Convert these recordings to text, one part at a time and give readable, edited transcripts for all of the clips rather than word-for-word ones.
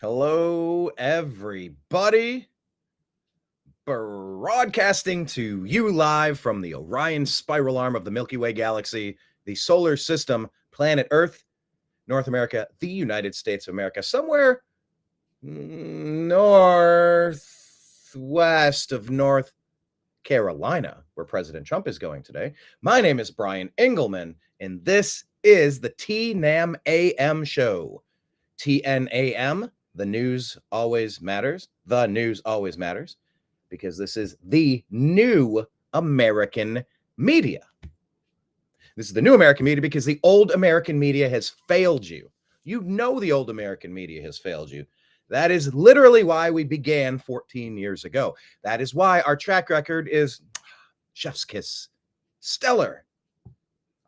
Hello, everybody. Broadcasting to you live from the Orion spiral arm of the Milky Way galaxy, the solar system, planet Earth, North America, the United States of America, somewhere northwest of North Carolina, where President Trump is going today. My name is Brian Engelman, and this is the TNAM AM Show. TNAM. The news always matters. The news always matters because this is the new American media. This is the new American media because the old American media has failed you. You know the old American media has failed you. That is literally why we began 14 years ago. That is why our track record is chef's kiss, stellar.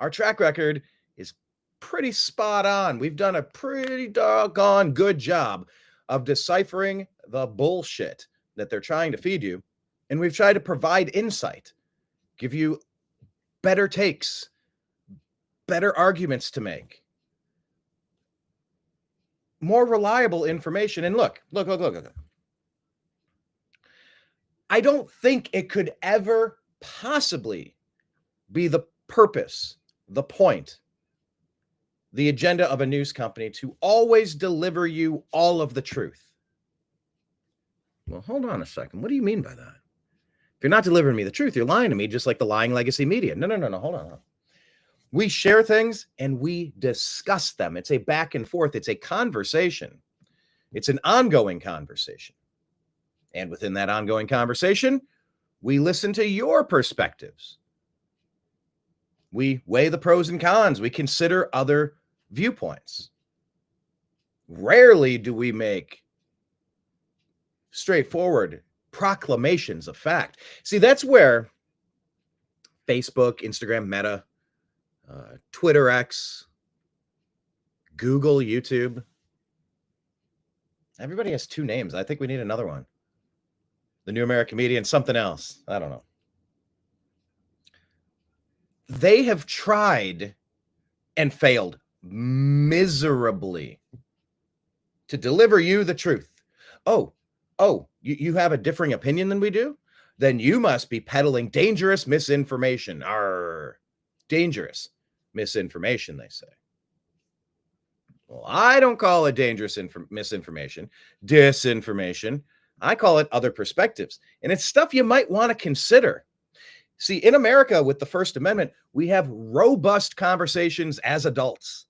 Our track record is pretty spot on. We've done a pretty doggone good job of deciphering the bullshit that they're trying to feed you. And we've tried to provide insight, give you better takes, better arguments to make, more reliable information. And look. I don't think it could ever possibly be the purpose, the point, the agenda of a news company to always deliver you all of the truth. Well, hold on a second. What do you mean by that? If you're not delivering me the truth, you're lying to me, just like the lying legacy media. No. Hold on. We share things and we discuss them. It's a back and forth. It's a conversation. It's an ongoing conversation. And within that ongoing conversation, we listen to your perspectives. We weigh the pros and cons. We consider other viewpoints. Rarely do we make straightforward proclamations of fact. See, that's where Facebook, Instagram, Meta, Twitter X, Google, YouTube. Everybody has two names. I think we need another one. The new American media and something else. I don't know. They have tried and failed miserably to deliver you the truth. You have a differing opinion than we do? Then you must be peddling dangerous misinformation. Dangerous misinformation, they say. Well, I don't call it dangerous misinformation, disinformation. I call it other perspectives. And it's stuff you might want to consider. See, in America, with the First Amendment, we have robust conversations as adults.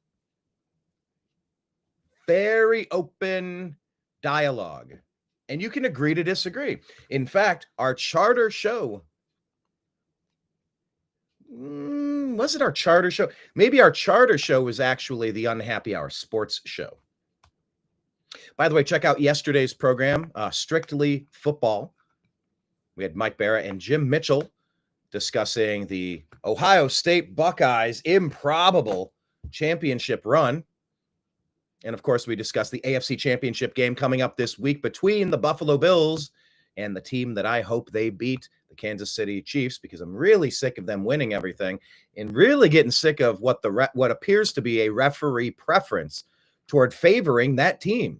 Very open dialogue. And you can agree to disagree. In fact, our charter show, was it our charter show? Maybe our charter show was actually the Unhappy Hour Sports Show. By the way, check out yesterday's program, Strictly Football. We had Mike Barra and Jim Mitchell discussing the Ohio State Buckeyes' improbable championship run. And of course, we discussed the AFC Championship game coming up this week between the Buffalo Bills and the team that I hope they beat, the Kansas City Chiefs, because I'm really sick of them winning everything and really getting sick of what appears to be a referee preference toward favoring that team.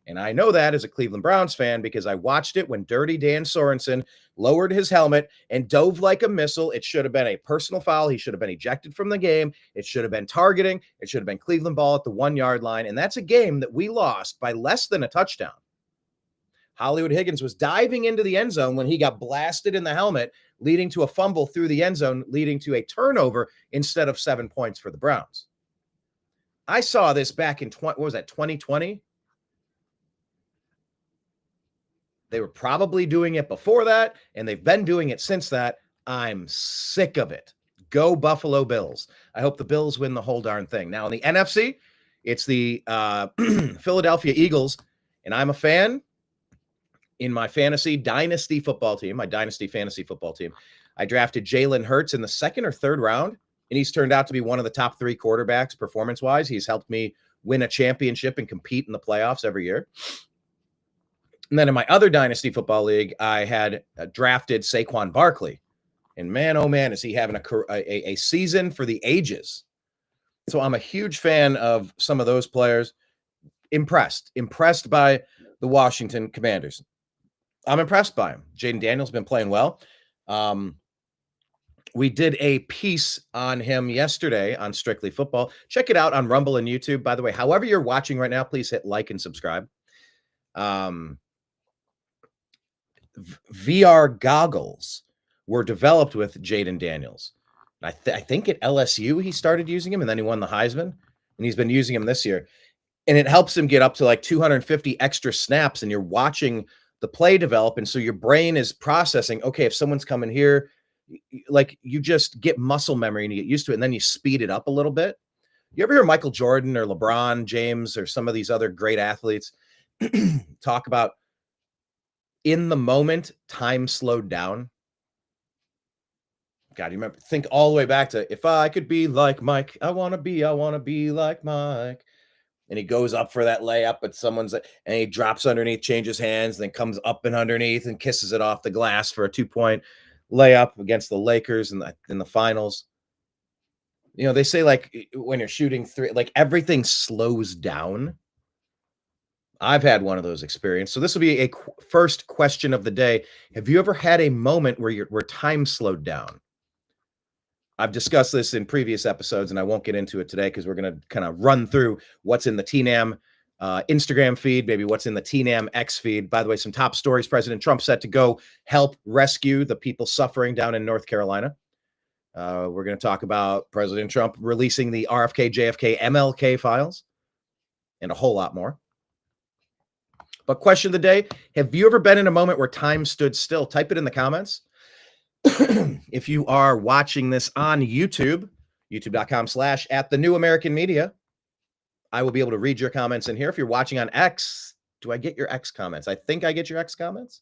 And I know that as a Cleveland Browns fan because I watched it when Dirty Dan Sorensen lowered his helmet and dove like a missile. It should have been a personal foul. He should have been ejected from the game. It should have been targeting. It should have been Cleveland ball at the 1 yard line. And that's a game that we lost by less than a touchdown. Hollywood Higgins was diving into the end zone when he got blasted in the helmet, leading to a fumble through the end zone, leading to a turnover instead of 7 points for the Browns. I saw this back in 2020? They were probably doing it before that, and they've been doing it since that. I'm sick of it. Go Buffalo Bills. I hope the Bills win the whole darn thing. Now, in the NFC, it's the Philadelphia Eagles, and I'm a fan in my fantasy fantasy football team. I drafted Jalen Hurts in the second or third round, and he's turned out to be one of the top 3 quarterbacks performance-wise. He's helped me win a championship and compete in the playoffs every year. And then in my other dynasty football league, I had drafted Saquon Barkley. And man, oh man, is he having a season for the ages. So I'm a huge fan of some of those players. Impressed by the Washington Commanders. I'm impressed by him. Jaden Daniels been playing well. We did a piece on him yesterday on Strictly Football. Check it out on Rumble and YouTube. By the way, however you're watching right now, please hit like and subscribe. VR goggles were developed with Jaden Daniels. I think at LSU he started using him, and then he won the Heisman, and he's been using him this year. And it helps him get up to like 250 extra snaps, and you're watching the play develop, and so your brain is processing, okay, if someone's coming here, like you just get muscle memory and you get used to it, and then you speed it up a little bit. You ever hear Michael Jordan or LeBron James or some of these other great athletes talk about in the moment, time slowed down? God, you remember, think all the way back to, if I could be like Mike, I want to be like Mike. And he goes up for that layup, but and he drops underneath, changes hands, then comes up and underneath and kisses it off the glass for a 2-point layup against the Lakers in the finals. You know, they say like when you're shooting three, like everything slows down. I've had one of those experiences. So this will be a first question of the day. Have you ever had a moment where time slowed down? I've discussed this in previous episodes, and I won't get into it today because we're going to kind of run through what's in the TNAM Instagram feed, maybe what's in the TNAM X feed. By the way, some top stories. President Trump set to go help rescue the people suffering down in North Carolina. We're going to talk about President Trump releasing the RFK, JFK, MLK files, and a whole lot more. But question of the day, have you ever been in a moment where time stood still? Type it in the comments. If you are watching this on YouTube, youtube.com/@thenewamericanmedia, I will be able to read your comments in here. If you're watching on X, do I get your X comments? I think I get your X comments.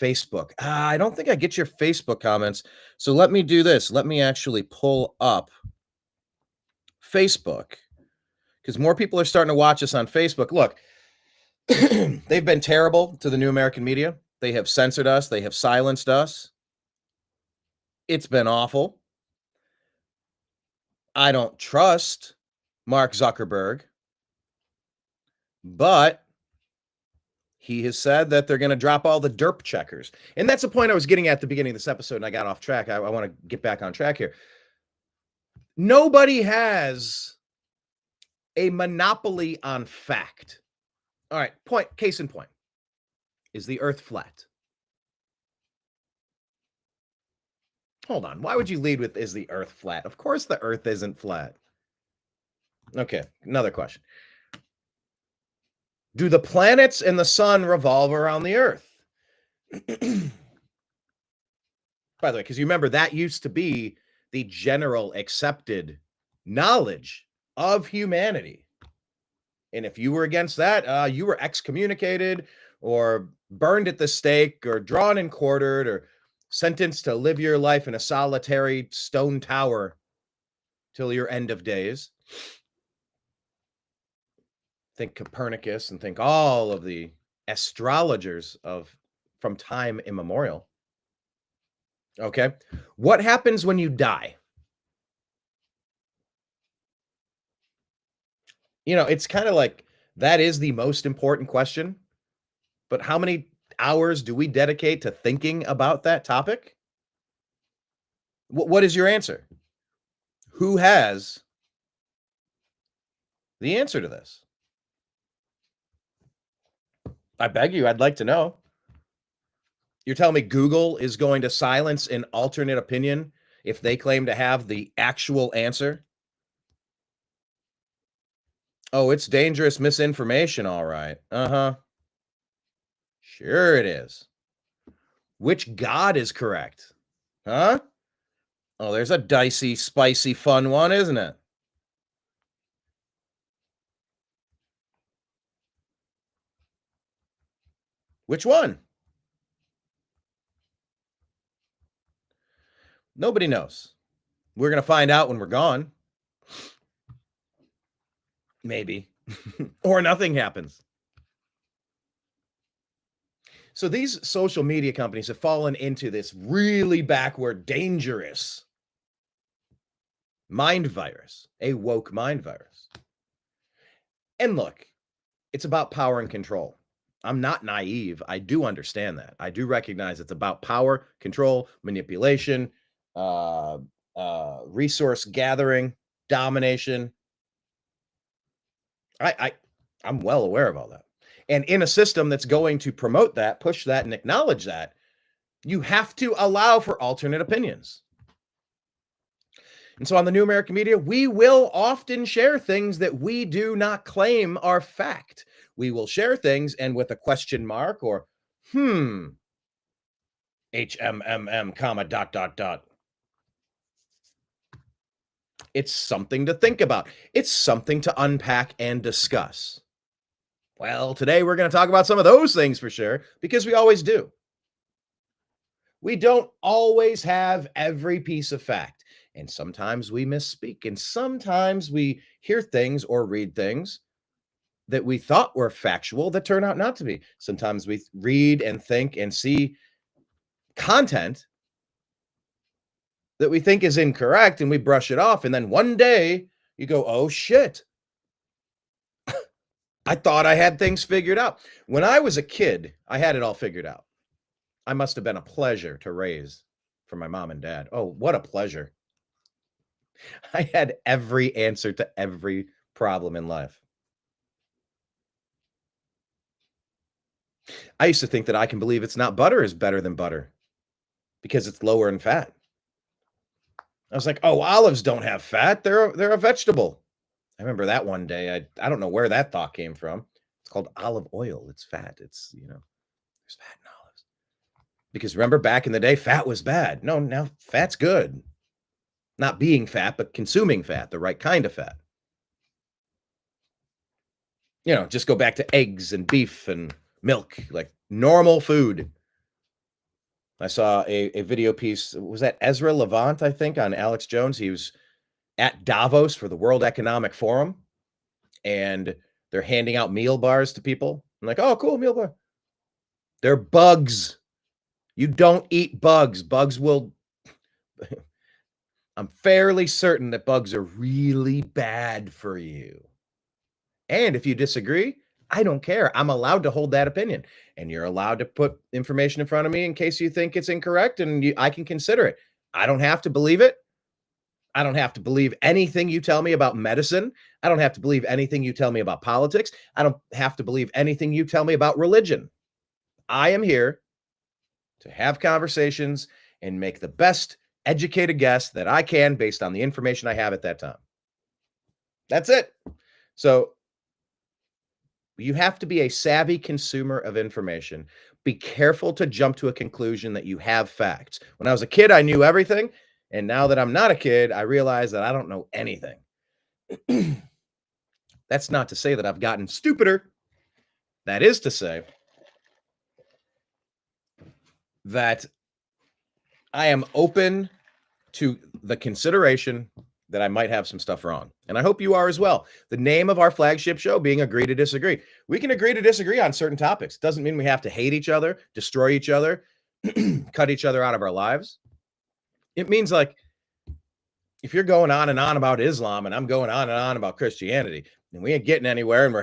Facebook. I don't think I get your Facebook comments. So let me do this. Let me actually pull up Facebook because more people are starting to watch us on Facebook. Look, they've been terrible to the New American Media. They have censored us. They have silenced us. It's been awful. I don't trust Mark Zuckerberg, but he has said that they're going to drop all the derp checkers. And that's the point I was getting at the beginning of this episode, and I got off track. I want to get back on track here. Nobody has a monopoly on fact. All right, case in point. Is the earth flat? Hold on. Why would you lead with, is the earth flat? Of course the earth isn't flat. Okay, another question. Do the planets and the sun revolve around the earth? By the way, because you remember that used to be the general accepted knowledge of humanity. And if you were against that, you were excommunicated or burned at the stake or drawn and quartered or sentenced to live your life in a solitary stone tower till your end of days. Think Copernicus and think all of the astrologers from time immemorial. Okay. What happens when you die? You know, it's kind of like that is the most important question. But how many hours do we dedicate to thinking about that topic? What is your answer? Who has the answer to this? I beg you, I'd like to know. You're telling me Google is going to silence an alternate opinion if they claim to have the actual answer? Oh, it's dangerous misinformation, all right. Uh-huh. Sure it is. Which God is correct? Huh? Oh, there's a dicey, spicy, fun one, isn't it? Which one? Nobody knows. We're going to find out when we're gone. Maybe. Or nothing happens. So these social media companies have fallen into this really backward, dangerous mind virus, a woke mind virus. And look, it's about power and control. I'm not naive. I do understand that. I do recognize it's about power, control, manipulation, uh, resource gathering, domination. I, I, I'm well aware of all that. And in a system that's going to promote that, push that, and acknowledge that, you have to allow for alternate opinions. And so on the New American Media, we will often share things that we do not claim are fact. We will share things and with a question mark or, HMMM, comma, dot, dot, dot. It's something to think about. It's something to unpack and discuss. Well, today we're going to talk about some of those things for sure, because we always do. We don't always have every piece of fact. And sometimes we misspeak. And sometimes we hear things or read things that we thought were factual that turn out not to be. Sometimes we read and think and see content that we think is incorrect and we brush it off. And then one day you go, oh shit. I thought I had things figured out. When I was a kid, I had it all figured out. I must have been a pleasure to raise for my mom and dad. Oh, what a pleasure. I had every answer to every problem in life. I used to think that I Can Believe It's Not Butter is better than butter because it's lower in fat. I was like, oh, olives don't have fat. They're a vegetable. I remember that one day. I don't know where that thought came from. It's called olive oil. It's fat. It's, there's fat in olives. Because remember back in the day, fat was bad. No, now fat's good. Not being fat, but consuming fat, the right kind of fat. Just go back to eggs and beef and milk, like normal food. I saw a video piece. Was that Ezra Levant, I think, on Alex Jones? He was at Davos for the World Economic Forum, and they're handing out meal bars to people. I'm like, oh, cool, meal bar. They're bugs. You don't eat bugs. Bugs will... I'm fairly certain that bugs are really bad for you. And if you disagree, I don't care. I'm allowed to hold that opinion. And you're allowed to put information in front of me in case you think it's incorrect, and I can consider it. I don't have to believe it. I don't have to believe anything you tell me about medicine. I don't have to believe anything you tell me about politics. I don't have to believe anything you tell me about religion. I am here to have conversations and make the best educated guess that I can based on the information I have at that time. That's it. So you have to be a savvy consumer of information. Be careful to jump to a conclusion that you have facts. When I was a kid, I knew everything. And now that I'm not a kid, I realize that I don't know anything. That's not to say that I've gotten stupider. That is to say that I am open to the consideration that I might have some stuff wrong. And I hope you are as well. The name of our flagship show being Agree to Disagree. We can agree to disagree on certain topics. Doesn't mean we have to hate each other, destroy each other, cut each other out of our lives. It means, like, if you're going on and on about Islam and I'm going on and on about Christianity and we ain't getting anywhere and we're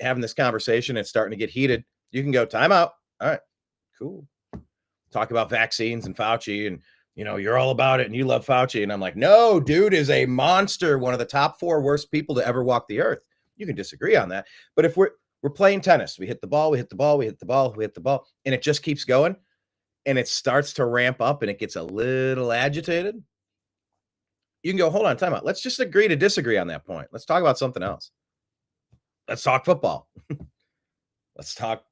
having this conversation and it's starting to get heated, you can go time out. All right, cool. Talk about vaccines and Fauci and you're all about it and you love Fauci. And I'm like, no, dude is a monster. One of the top 4 worst people to ever walk the earth. You can disagree on that. But if we're playing tennis, we hit the ball, we hit the ball, we hit the ball, we hit the ball, and it just keeps going and it starts to ramp up and it gets a little agitated. You can go, hold on, time out. Let's just agree to disagree on that point. Let's talk about something else. Let's talk football. Let's talk,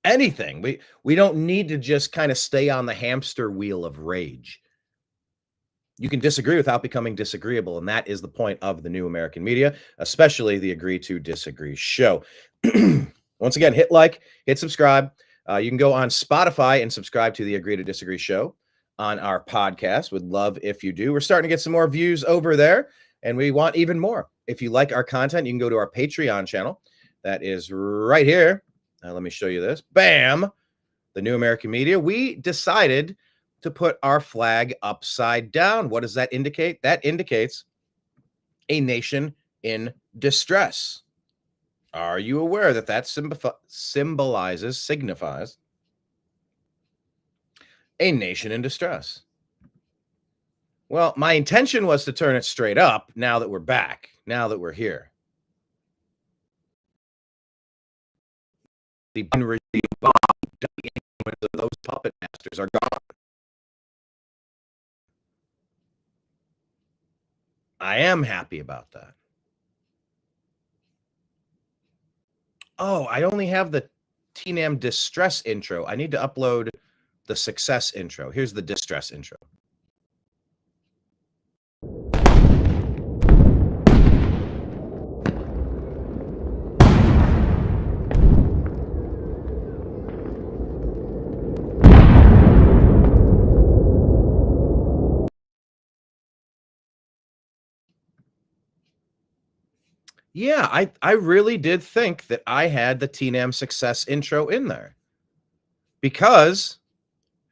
anything. We don't need to just kind of stay on the hamster wheel of rage. You can disagree without becoming disagreeable, and that is the point of the New American Media, especially the Agree to Disagree show. Once again, hit like, hit subscribe. You can go on Spotify and subscribe to the Agree to Disagree show on our podcast. Would love if you do. We're starting to get some more views over there, and we want even more. If you like our content, you can go to our Patreon channel. That is right here. Let me show you this. Bam! The New American Media. We decided to put our flag upside down. What does that indicate? That indicates a nation in distress. Are you aware that that signifies a nation in distress? Well, my intention was to turn it straight up now that we're back, now that we're here. The regime bomb, those puppet masters are gone. I am happy about that. Oh, I only have the TNAM distress intro. I need to upload the success intro. Here's the distress intro. Yeah, I really did think that I had the TNAM success intro in there because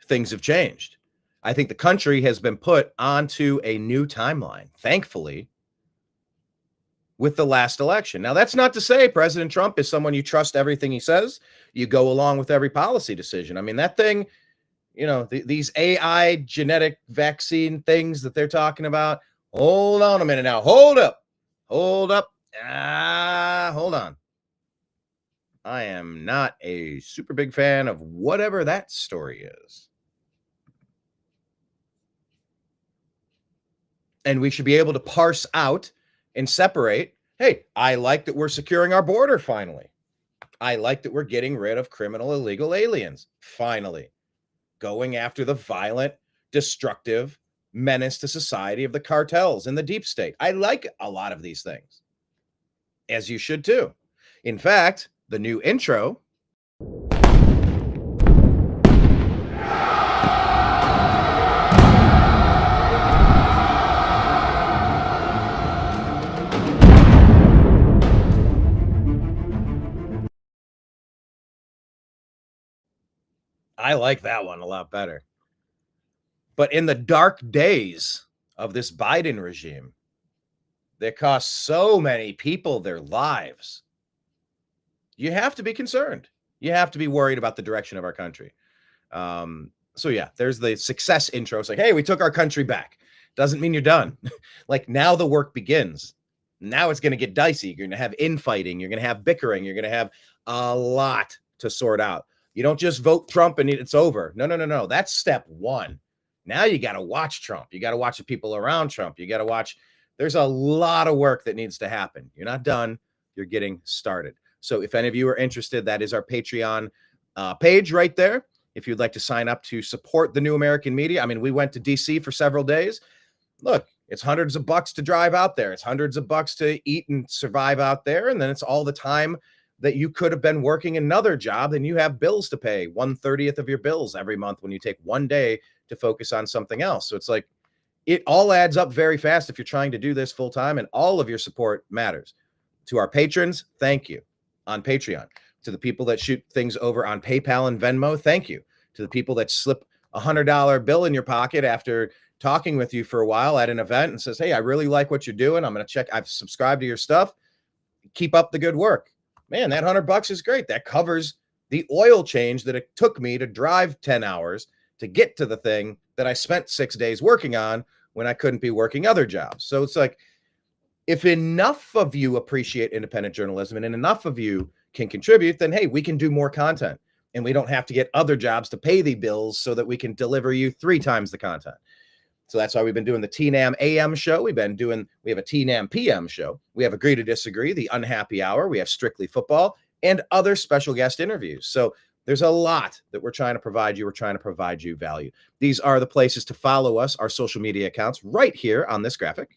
things have changed. I think the country has been put onto a new timeline, thankfully, with the last election. Now, that's not to say President Trump is someone you trust everything he says. You go along with every policy decision. I mean, that thing, you know, these AI genetic vaccine things that they're talking about. Hold on a minute now. Hold up. Hold up. Hold on. I am not a super big fan of whatever that story is. And we should be able to parse out and separate. Hey, I like that we're securing our border finally. I like that we're getting rid of criminal illegal aliens finally. Going after the violent, destructive menace to society of the cartels and the deep state. I like a lot of these things, as you should too. In fact, the new intro I like that one a lot better. But in the dark days of this Biden regime, that cost so many people their lives, you have to be concerned. You have to be worried about the direction of our country. So yeah, there's the success intro. It's like, hey, we took our country back. Doesn't mean you're done. Like now the work begins. Now it's going to get dicey. You're going to have infighting. You're going to have bickering. You're going to have a lot to sort out. You don't just vote Trump and it's over. No. That's step one. Now you got to watch Trump. You got to watch the people around Trump. You got to watch. There's a lot of work that needs to happen. You're not done. You're getting started. So if any of you are interested, that is our Patreon page right there. If you'd like to sign up to support the New American Media. I mean, we went to DC for several days. Look, it's hundreds of bucks to drive out there. It's hundreds of bucks to eat and survive out there. And then it's all the time that you could have been working another job and you have bills to pay, 1/30 of your bills every month when you take one day to focus on something else. So it's like, it all adds up very fast if you're trying to do this full time, and all of your support matters. To our patrons, thank you on Patreon. To the people that shoot things over on PayPal and Venmo, thank you. To the people that slip $100 bill in your pocket after talking with you for a while at an event and says, hey, I really like what you're doing. I'm going to check. I've subscribed to your stuff. Keep up the good work. Man, that $100 is great. That covers the oil change that it took me to drive 10 hours to get to the thing that I spent 6 days working on when I couldn't be working other jobs. So it's like, if enough of you appreciate independent journalism and enough of you can contribute, then hey, we can do more content and we don't have to get other jobs to pay the bills so that we can deliver you 3 times the content. So that's why we've been doing the TNAM AM show. We have a TNAM PM show. We have Agree to Disagree, the Unhappy Hour. We have Strictly Football and other special guest interviews. So there's a lot that we're trying to provide you. We're trying to provide you value. These are the places to follow us, our social media accounts right here on this graphic.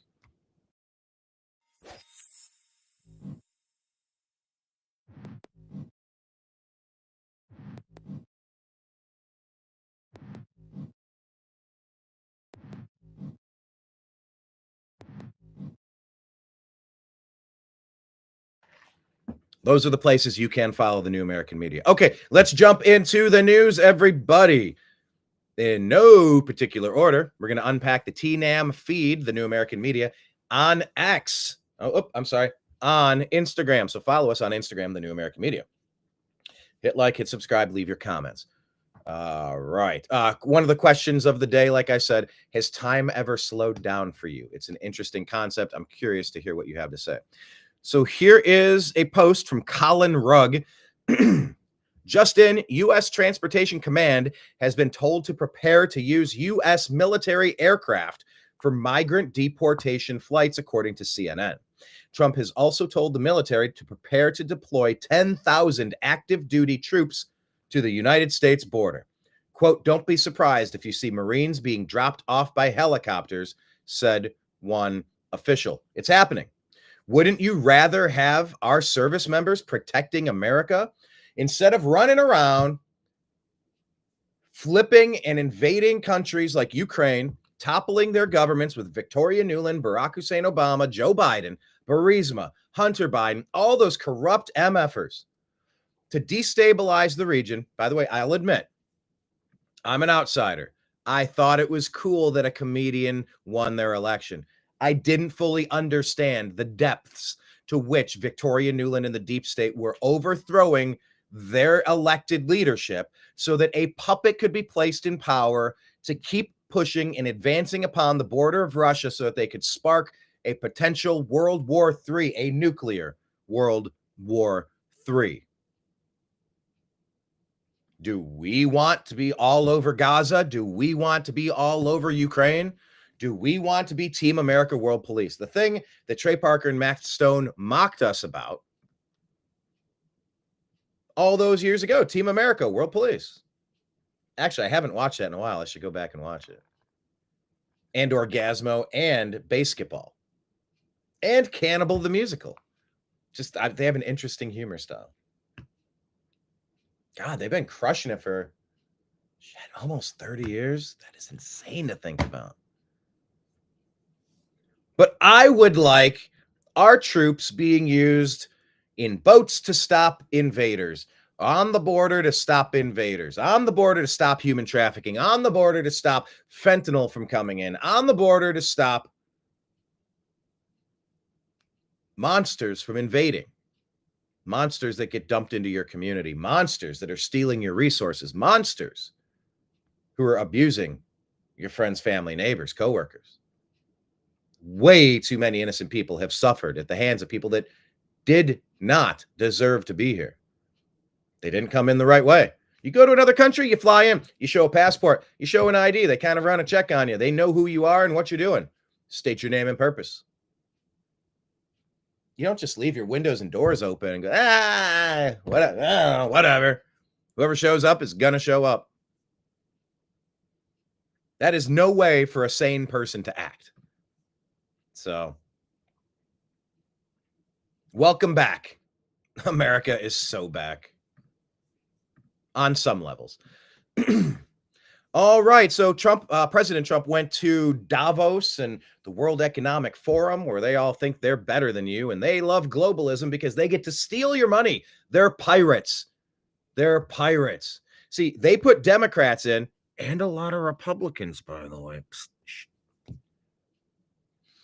Those are the places you can follow the New American Media. Okay, let's jump into the news, everybody. In no particular order, we're going to unpack the TNAM feed, the New American Media, on X. I'm sorry, on Instagram. So follow us on Instagram, The New American Media. Hit like, hit subscribe, leave your comments. All right. One of the questions of the day, like I said, has time ever slowed down for you? It's an interesting concept. I'm curious to hear what you have to say. So here is a post from Colin Rugg. Just in, U.S. Transportation Command has been told to prepare to use U.S. military aircraft for migrant deportation flights, according to CNN. Trump has also told the military to prepare to deploy 10,000 active duty troops to the United States border. Quote, don't be surprised if you see Marines being dropped off by helicopters, said one official. It's happening. Wouldn't you rather have our service members protecting America instead of running around, flipping and invading countries like Ukraine, toppling their governments with Victoria Nuland, Barack Hussein Obama, Joe Biden, Burisma, Hunter Biden, all those corrupt MFers to destabilize the region? By the way, I'll admit, I'm an outsider. I thought it was cool that a comedian won their election. I didn't fully understand the depths to which Victoria Nuland and the deep state were overthrowing their elected leadership so that a puppet could be placed in power to keep pushing and advancing upon the border of Russia so that they could spark a potential World War III, a nuclear World War III. Do we want to be all over Gaza? Do we want to be all over Ukraine? Do we want to be Team America World Police? The thing that Trey Parker and Matt Stone mocked us about all those years ago, Team America World Police. Actually, I haven't watched that in a while. I should go back and watch it. And Orgasmo and Basketball and Cannibal the Musical. Just they have an interesting humor style. God, they've been crushing it for almost 30 years. That is insane to think about. But I would like our troops being used in boats to stop invaders, on the border to stop invaders, on the border to stop human trafficking, on the border to stop fentanyl from coming in, on the border to stop monsters from invading, monsters that get dumped into your community, monsters that are stealing your resources, monsters who are abusing your friends, family, neighbors, coworkers. Way too many innocent people have suffered at the hands of people that did not deserve to be here. They didn't come in the right way. You go to another country, you fly in, you show a passport, you show an ID, they kind of run a check on you. They know who you are and what you're doing. State your name and purpose. You don't just leave your windows and doors open and go, whatever. Whoever shows up is going to show up. That is no way for a sane person to act. So, welcome back. America is so back on some levels. All right. So President Trump went to Davos and the World Economic Forum, where they all think they're better than you. And they love globalism because they get to steal your money. They're pirates. They're pirates. See, they put Democrats in and a lot of Republicans, by the way,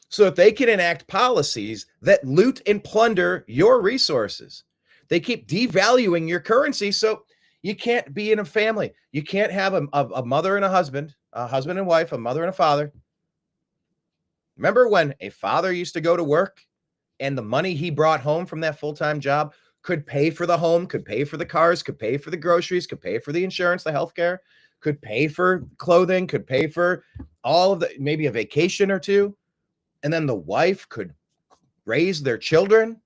so that they can enact policies that loot and plunder your resources. They keep devaluing your currency, so you can't be in a family. You can't have a mother and a husband and wife, a mother and a father. Remember when a father used to go to work and the money he brought home from that full-time job could pay for the home, could pay for the cars, could pay for the groceries, could pay for the insurance, the healthcare, could pay for clothing, could pay for all of the, maybe a vacation or two. And then the wife could raise their children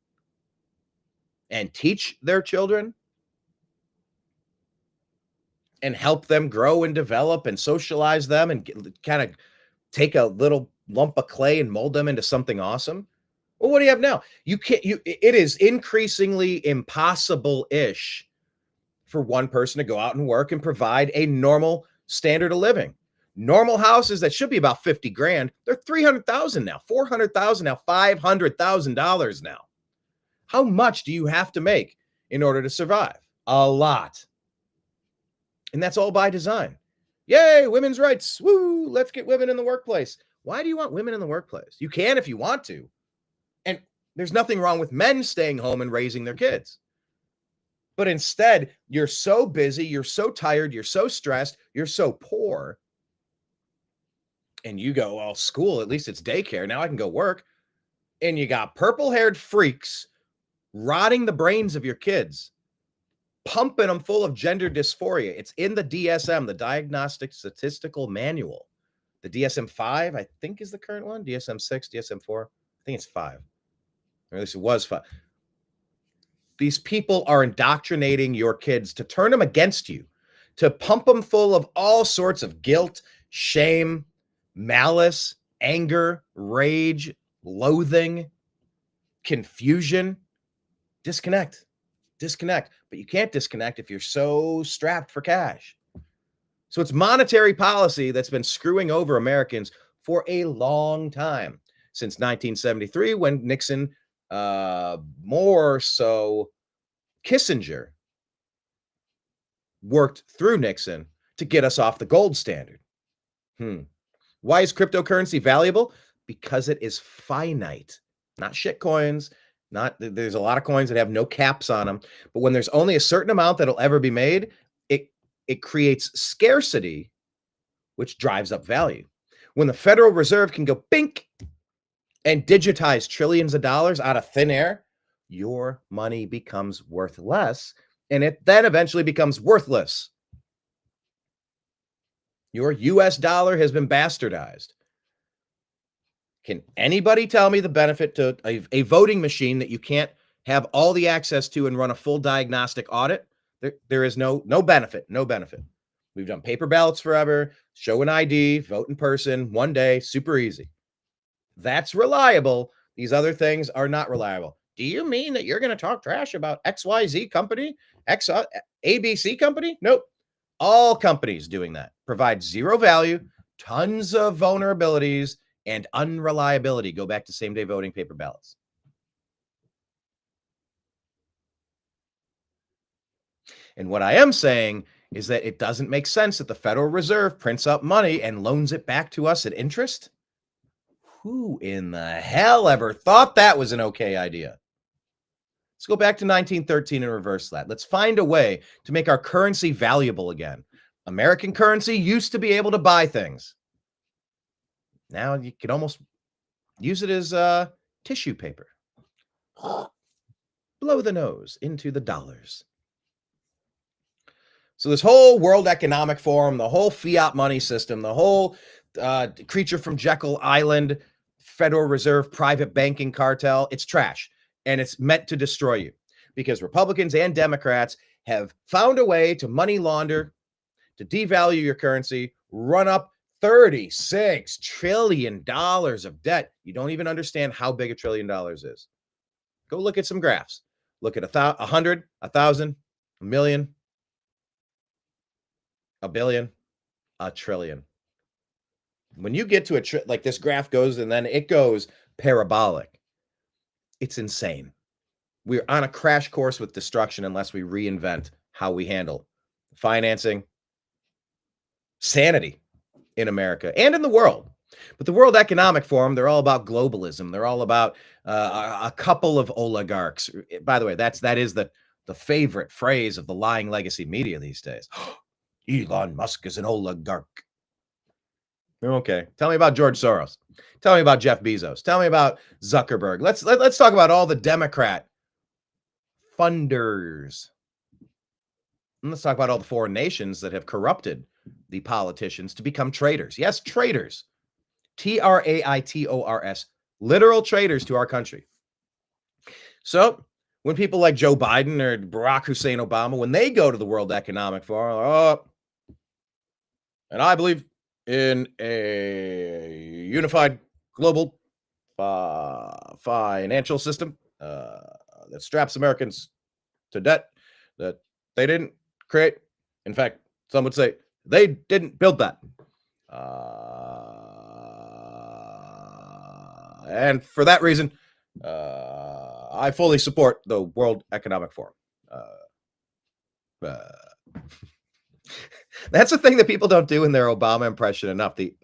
and teach their children and help them grow and develop and socialize them and kind of take a little lump of clay and mold them into something awesome. Well, what do you have now? It is increasingly impossible-ish for one person to go out and work and provide a normal standard of living. Normal houses that should be about 50 grand, they're 300,000 now, 400,000 now, $500,000 now. How much do you have to make in order to survive? A lot. And that's all by design. Yay, women's rights. Woo, let's get women in the workplace. Why do you want women in the workplace? You can if you want to. And There's nothing wrong with men staying home and raising their kids. But instead, you're so busy, you're so tired, you're so stressed, you're so poor. And you go, well, school, at least it's daycare. Now I can go work. And you got purple-haired freaks rotting the brains of your kids, pumping them full of gender dysphoria. It's in the DSM, the Diagnostic Statistical Manual. The DSM-5, I think, is the current one. DSM-6, DSM-4. I think it's 5. Or at least it was 5. These people are indoctrinating your kids to turn them against you, to pump them full of all sorts of guilt, shame, malice, anger, rage, loathing, confusion. Disconnect. But you can't disconnect if you're so strapped for cash. So it's monetary policy that's been screwing over Americans for a long time, since 1973, when Nixon, more so Kissinger, worked through Nixon to get us off the gold standard. Why is cryptocurrency valuable? Because it is finite, not shit coins. There's a lot of coins that have no caps on them, but when there's only a certain amount that'll ever be made, it creates scarcity, which drives up value. When the Federal Reserve can go bink and digitize trillions of dollars out of thin air, your money becomes worth less, and it then eventually becomes worthless. Your US dollar has been bastardized. Can anybody tell me the benefit to a voting machine that you can't have all the access to and run a full diagnostic audit? There is no benefit. We've done paper ballots forever, show an ID, vote in person, one day, super easy. That's reliable. These other things are not reliable. Do you mean that you're going to talk trash about XYZ company, ABC company? Nope. All companies doing that provide zero value, tons of vulnerabilities, and unreliability. Go back to same-day voting paper ballots. And what I am saying is that it doesn't make sense that the Federal Reserve prints up money and loans it back to us at interest. Who in the hell ever thought that was an okay idea? Let's go back to 1913 and reverse that. Let's find a way to make our currency valuable again. American currency used to be able to buy things. Now you can almost use it as tissue paper. Blow the nose into the dollars. So this whole World Economic Forum, the whole fiat money system, the whole creature from Jekyll Island, Federal Reserve private banking cartel, it's trash. And it's meant to destroy you because Republicans and Democrats have found a way to money launder, to devalue your currency, run up $36 trillion of debt. You don't even understand how big $1 trillion is. Go look at some graphs. Look at 100, 1,000, a million, a billion, a trillion. When you get to like this graph goes and then it goes parabolic. It's insane. We're on a crash course with destruction unless we reinvent how we handle financing, sanity in America and in the world. But the World Economic Forum, they're all about globalism. They're all about a couple of oligarchs. By the way, that is the favorite phrase of the lying legacy media these days. Elon Musk is an oligarch. Okay, tell me about George Soros. Tell me about Jeff Bezos. Tell me about Zuckerberg. Let's talk about all the Democrat funders. And let's talk about all the foreign nations that have corrupted the politicians to become traitors. Yes, traitors. Traitors. Literal traitors to our country. So when people like Joe Biden or Barack Hussein Obama, when they go to the World Economic Forum, and I believe in a unified global financial system that straps Americans to debt that they didn't create. In fact, some would say they didn't build that. And for that reason, I fully support the World Economic Forum. That's the thing that people don't do in their Obama impression enough. It's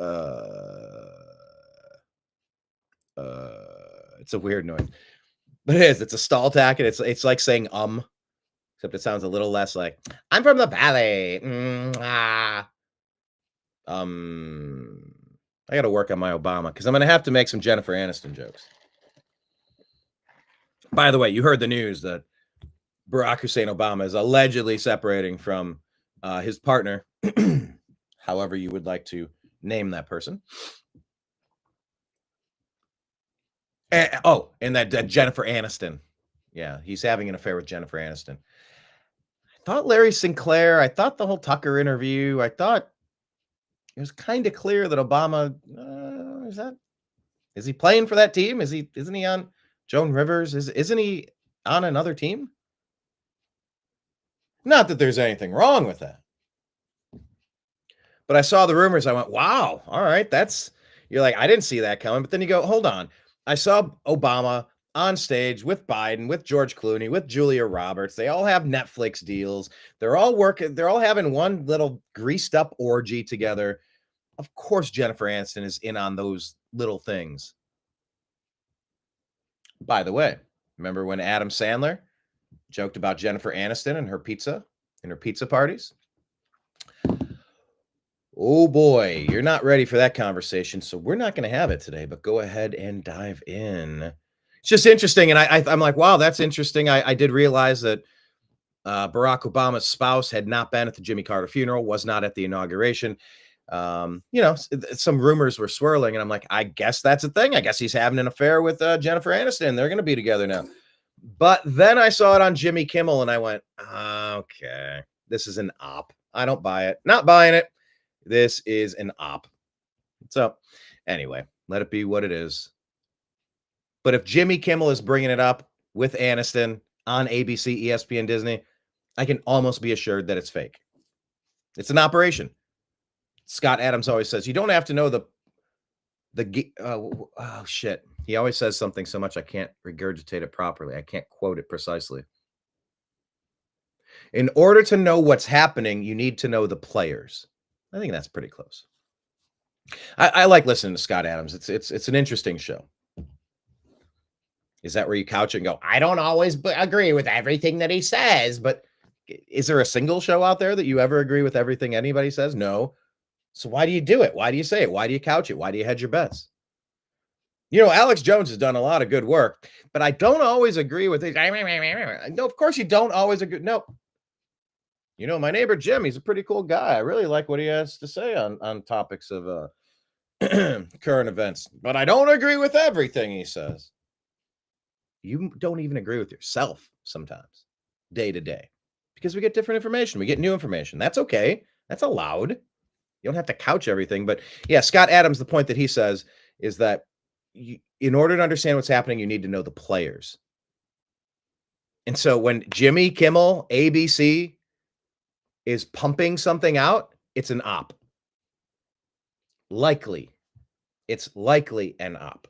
a weird noise. But it is. It's a stall tactic. It's like saying except it sounds a little less like I'm from the valley. I got to work on my Obama because I'm going to have to make some Jennifer Aniston jokes. By the way, you heard the news that Barack Hussein Obama is allegedly separating from his partner, however you would like to name that person. And that Jennifer Aniston. Yeah, he's having an affair with Jennifer Aniston. I thought Larry Sinclair, I thought the whole Tucker interview, I thought it was kind of clear that Obama, is he playing for that team? Isn't he on Joan Rivers? Isn't he on another team? Not that there's anything wrong with that. But I saw the rumors. I went, wow, all right. You're like, I didn't see that coming. But then you go, hold on. I saw Obama on stage with Biden, with George Clooney, with Julia Roberts. They all have Netflix deals. They're all working. They're all having one little greased up orgy together. Of course, Jennifer Aniston is in on those little things. By the way, remember when Adam Sandler joked about Jennifer Aniston and her pizza parties? Oh boy, you're not ready for that conversation, so we're not going to have it today, but go ahead and dive in. It's just interesting, and I'm like, wow, that's interesting. I did realize that Barack Obama's spouse had not been at the Jimmy Carter funeral, was not at the inauguration. Some rumors were swirling, and I'm like, I guess that's a thing. I guess he's having an affair with Jennifer Aniston. They're going to be together now. But then I saw it on Jimmy Kimmel, and I went, okay, this is an op. I don't buy it. Not buying it. This is an op. So anyway, let it be what it is. But if Jimmy Kimmel is bringing it up with Aniston on ABC, ESPN, Disney, I can almost be assured that it's fake. It's an operation. Scott Adams always says, you don't have to know shit. He always says something so much I can't regurgitate it properly. I can't quote it precisely. In order to know what's happening, you need to know the players. I think that's pretty close. I like listening to Scott Adams. It's an interesting show. Is that where you couch it and go, I don't always agree with everything that he says, but is there a single show out there that you ever agree with everything anybody says? No. So why do you do it? Why do you say it? Why do you couch it? Why do you hedge your bets? Alex Jones has done a lot of good work, but I don't always agree with it. No, of course you don't always agree. No. My neighbor Jim, he's a pretty cool guy. I really like what he has to say on topics of current events, but I don't agree with everything he says. You don't even agree with yourself sometimes, day to day, because we get different information. We get new information. That's okay. That's allowed. You don't have to couch everything. But yeah, Scott Adams, the point that he says is that in order to understand what's happening, you need to know the players. And so when Jimmy Kimmel, ABC, is pumping something out, it's an op. It's likely an op.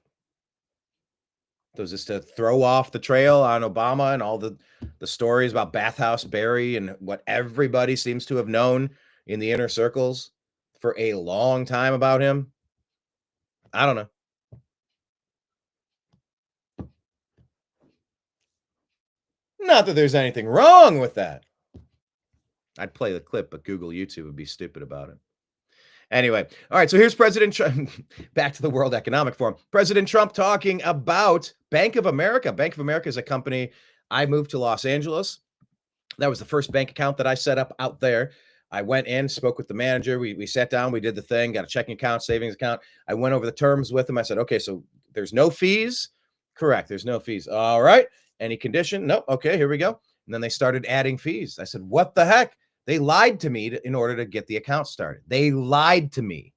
So is this to throw off the trail on Obama and all the stories about Bathhouse Barry and what everybody seems to have known in the inner circles for a long time about him? I don't know. Not that there's anything wrong with that. I'd play the clip, but Google, YouTube would be stupid about it. Anyway, all right, so here's President Trump. Back to the World Economic Forum. President Trump talking about Bank of America. Bank of America is a company. I moved to Los Angeles. That was the first bank account that I set up out there. I went in, spoke with the manager. We sat down, we did the thing, got a checking account, savings account. I went over the terms with him. I said, okay, so there's no fees? Correct, there's no fees. All right, any condition? Nope, okay, here we go. And then they started adding fees. I said, what the heck? They lied to me in order to get the account started. They lied to me.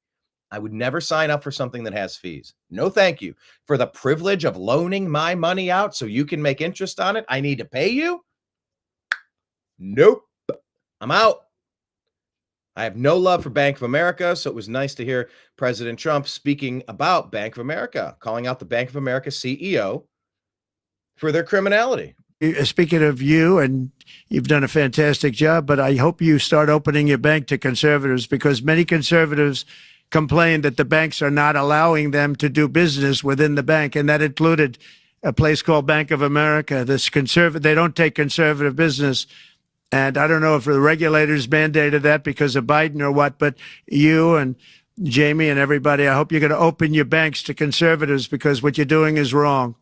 I would never sign up for something that has fees. No, thank you. For the privilege of loaning my money out so you can make interest on it, I need to pay you? Nope. I'm out. I have no love for Bank of America, so it was nice to hear President Trump speaking about Bank of America, calling out the Bank of America CEO for their criminality. Speaking of you, and you've done a fantastic job, but I hope you start opening your bank to conservatives, because many conservatives complain that the banks are not allowing them to do business within the bank, and that included a place called Bank of America. They don't take conservative business. And I don't know if the regulators mandated that because of Biden or what, but you and Jamie and everybody, I hope you're going to open your banks to conservatives because what you're doing is wrong.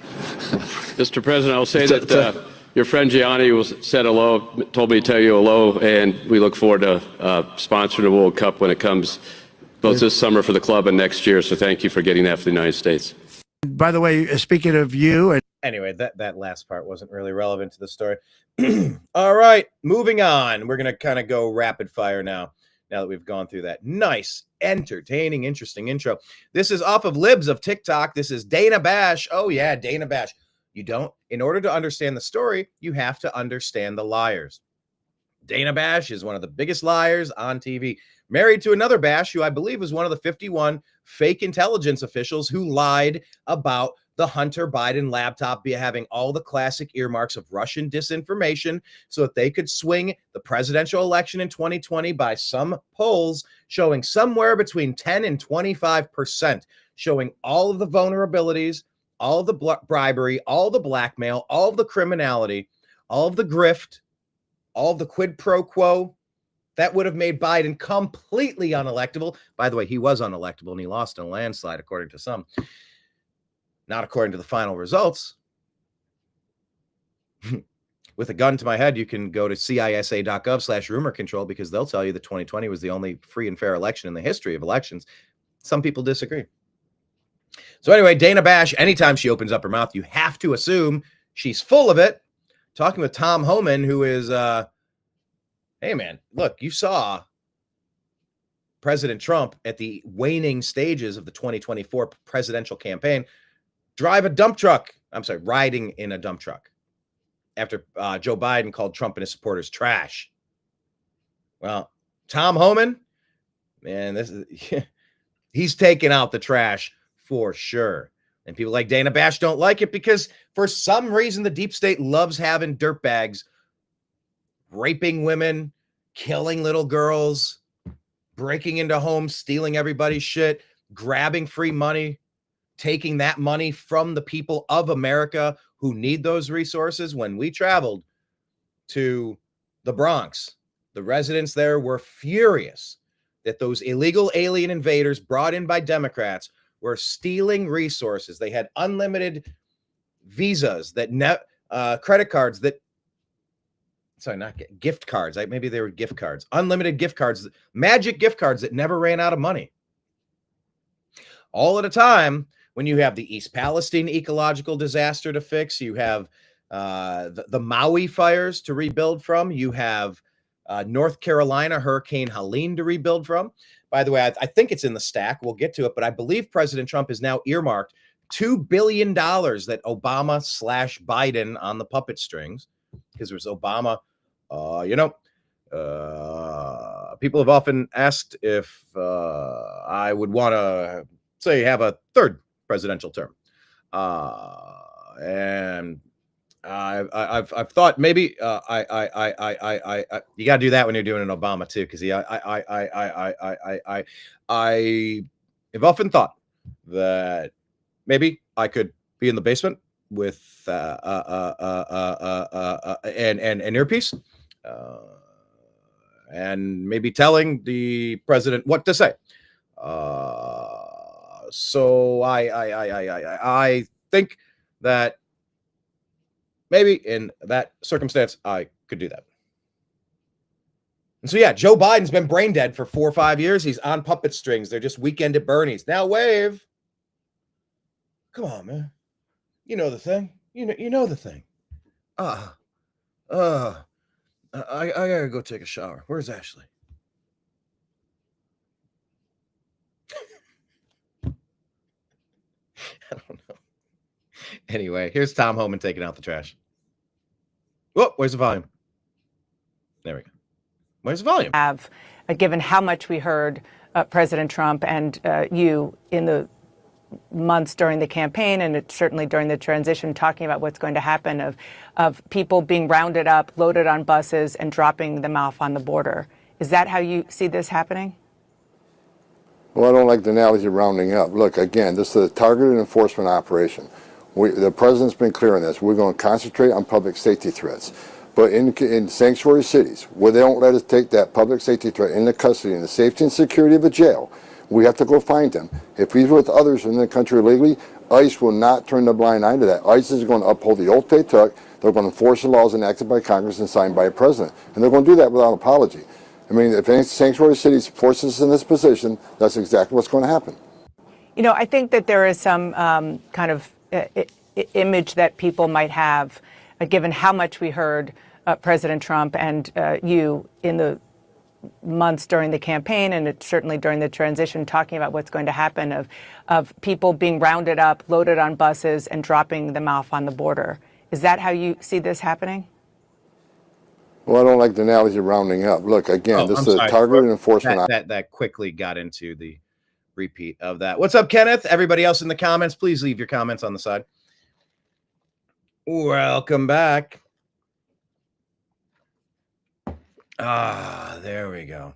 Mr. President, I'll say that your friend Gianni said hello, told me to tell you hello, and we look forward to sponsoring the World Cup when it comes both this summer for the club and next year. So thank you for getting that for the United States. By the way, speaking of you. Anyway, that last part wasn't really relevant to the story. All right, moving on. We're going to kind of go rapid fire now that we've gone through that nice, entertaining, interesting intro. This is off of Libs of TikTok. This is Dana Bash. Oh, yeah, Dana Bash. In order to understand the story, you have to understand the liars. Dana Bash is one of the biggest liars on TV. Married to another Bash, who I believe was one of the 51 fake intelligence officials who lied about the Hunter Biden laptop having all the classic earmarks of Russian disinformation so that they could swing the presidential election in 2020 by some polls showing somewhere between 10 and 25%, showing all of the vulnerabilities, all of the bribery, all of the blackmail, all of the criminality, all of the grift, all of the quid pro quo. That would have made Biden completely unelectable. By the way, he was unelectable and he lost in a landslide, according to some. Not according to the final results. With a gun to my head, you can go to cisa.gov/rumor control because they'll tell you that 2020 was the only free and fair election in the history of elections. Some people disagree. So anyway, Dana Bash, anytime she opens up her mouth, you have to assume she's full of it. Talking with Tom Homan, who is, hey man, look, you saw President Trump at the waning stages of the 2024 presidential campaign riding in a dump truck after Joe Biden called Trump and his supporters trash. Well, Tom Homan, man, he's taking out the trash for sure. And people like Dana Bash don't like it because for some reason the deep state loves having dirtbags raping women, killing little girls, breaking into homes, stealing everybody's shit, grabbing free money, taking that money from the people of America who need those resources. When we traveled to the Bronx, the residents there were furious that those illegal alien invaders brought in by Democrats were stealing resources. They had unlimited visas, credit cards gift cards. Maybe they were gift cards, unlimited gift cards, magic gift cards that never ran out of money. All at a time when you have the East Palestine ecological disaster to fix, you have the Maui fires to rebuild from, you have North Carolina Hurricane Helene to rebuild from. By the way, I think it's in the stack. We'll get to it, but I believe President Trump is now earmarked $2 billion that Obama / Biden on the puppet strings, because there's Obama. People have often asked if I would want to say have a third presidential term, and I've thought maybe you got to do that when you're doing an Obama too, because I have often thought that maybe I could be in the basement with an earpiece, and maybe telling the president what to say. So I think that maybe in that circumstance, I could do that. And so, yeah, Joe Biden's been brain dead for 4 or 5 years. He's on puppet strings. They're just Weekend at Bernie's. Now wave. Come on, man. You know the thing. You know the thing. I gotta go take a shower. Where's Ashley? I don't know. Anyway, here's Tom Homan taking out the trash. Whoa, where's the volume? There we go. Where's the volume? Given how much we heard President Trump and you in the months during the campaign, and certainly during the transition, talking about what's going to happen of people being rounded up, loaded on buses, and dropping them off on the border. Is that how you see this happening? Well, I don't like the analogy of rounding up. Look, again, this is a targeted enforcement operation. The president's been clear on this. We're going to concentrate on public safety threats. But in sanctuary cities, where they don't let us take that public safety threat into custody and the safety and security of a jail, we have to go find him. If he's with others in the country illegally, ICE will not turn the blind eye to that. ICE is going to uphold the oath they took. They're going to enforce the laws enacted by Congress and signed by a president. And they're going to do that without apology. I mean, if any sanctuary cities force us in this position, that's exactly what's going to happen. You know, I think that there is some kind of image that people might have, given how much we heard President Trump and you in the months during the campaign, and certainly during the transition, talking about what's going to happen of people being rounded up, loaded on buses, and dropping them off on the border. Is that how you see this happening? Well, I don't like the analogy of rounding up. Look, again, this is a targeted enforcement. That quickly got into the repeat of that. What's up, Kenneth? Everybody else in the comments, please leave your comments on the side. Welcome back. There we go.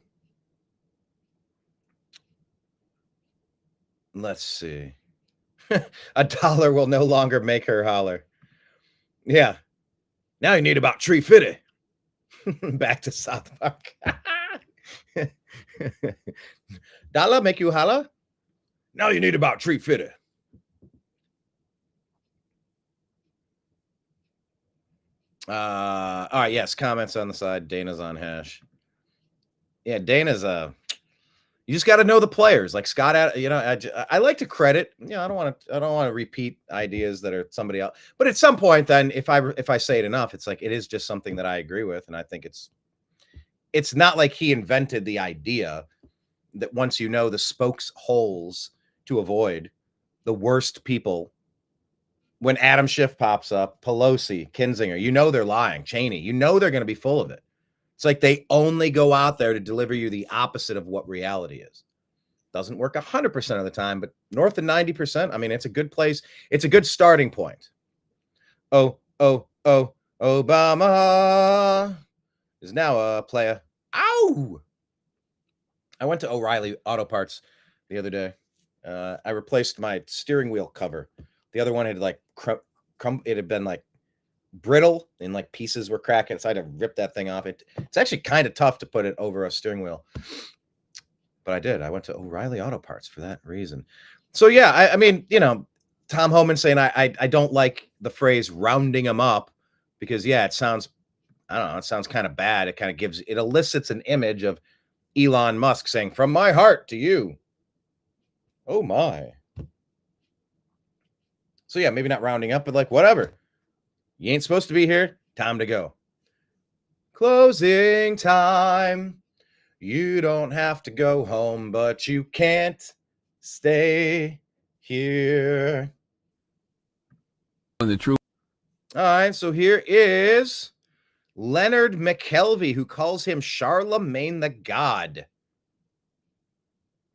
Let's see. $1 will no longer make her holler. Yeah. Now you need about $3.50. Back to South Park. Dollar make you holler? Now you need about $3.50. All right, yes, comments on the side. Dana's on hash. Yeah, Dana's you just got to know the players. Like Scott, you know, I like to credit. You know, I don't want to repeat ideas that are somebody else. But at some point, then if I say it enough, it's like it is just something that I agree with, and I think it's not like he invented the idea that once you know the spokes holes to avoid, the worst people. When Adam Schiff pops up, Pelosi, Kinzinger, you know they're lying. Cheney, you know they're going to be full of it. It's like they only go out there to deliver you the opposite of what reality is. Doesn't work 100% of the time, but north of 90%. I mean, it's a good place. It's a good starting point. Oh, Obama is now a player. Ow! I went to O'Reilly Auto Parts the other day. I replaced my steering wheel cover. The other one had like it had been like brittle and like pieces were cracking. So I had to rip that thing off. It's actually kind of tough to put it over a steering wheel, but I did. I went to O'Reilly Auto Parts for that reason. So yeah, I mean, you know, Tom Homan saying I don't like the phrase rounding them up because yeah, it sounds, I don't know, it sounds kind of bad. It kind of it elicits an image of Elon Musk saying, "From my heart to you." Oh my. So yeah, maybe not rounding up, but like whatever. You ain't supposed to be here. Time to go. Closing time. You don't have to go home, but you can't stay here. The truth. All right, so here is Leonard McKelvey, who calls him Charlemagne the God.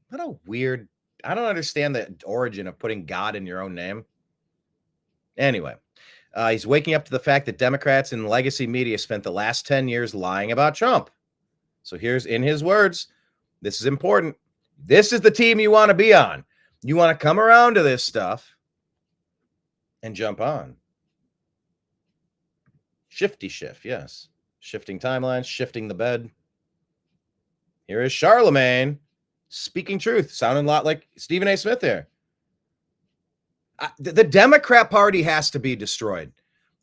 What a weird, I don't understand the origin of putting God in your own name. Anyway, he's waking up to the fact that Democrats and legacy media spent the last 10 years lying about Trump. So here's in his words. This is important. This is the team you want to be on. You want to come around to this stuff and jump on. Shifty shift, yes. Shifting timelines, shifting the bed. Here is Charlemagne speaking truth, sounding a lot like Stephen A. Smith here. The Democrat Party has to be destroyed.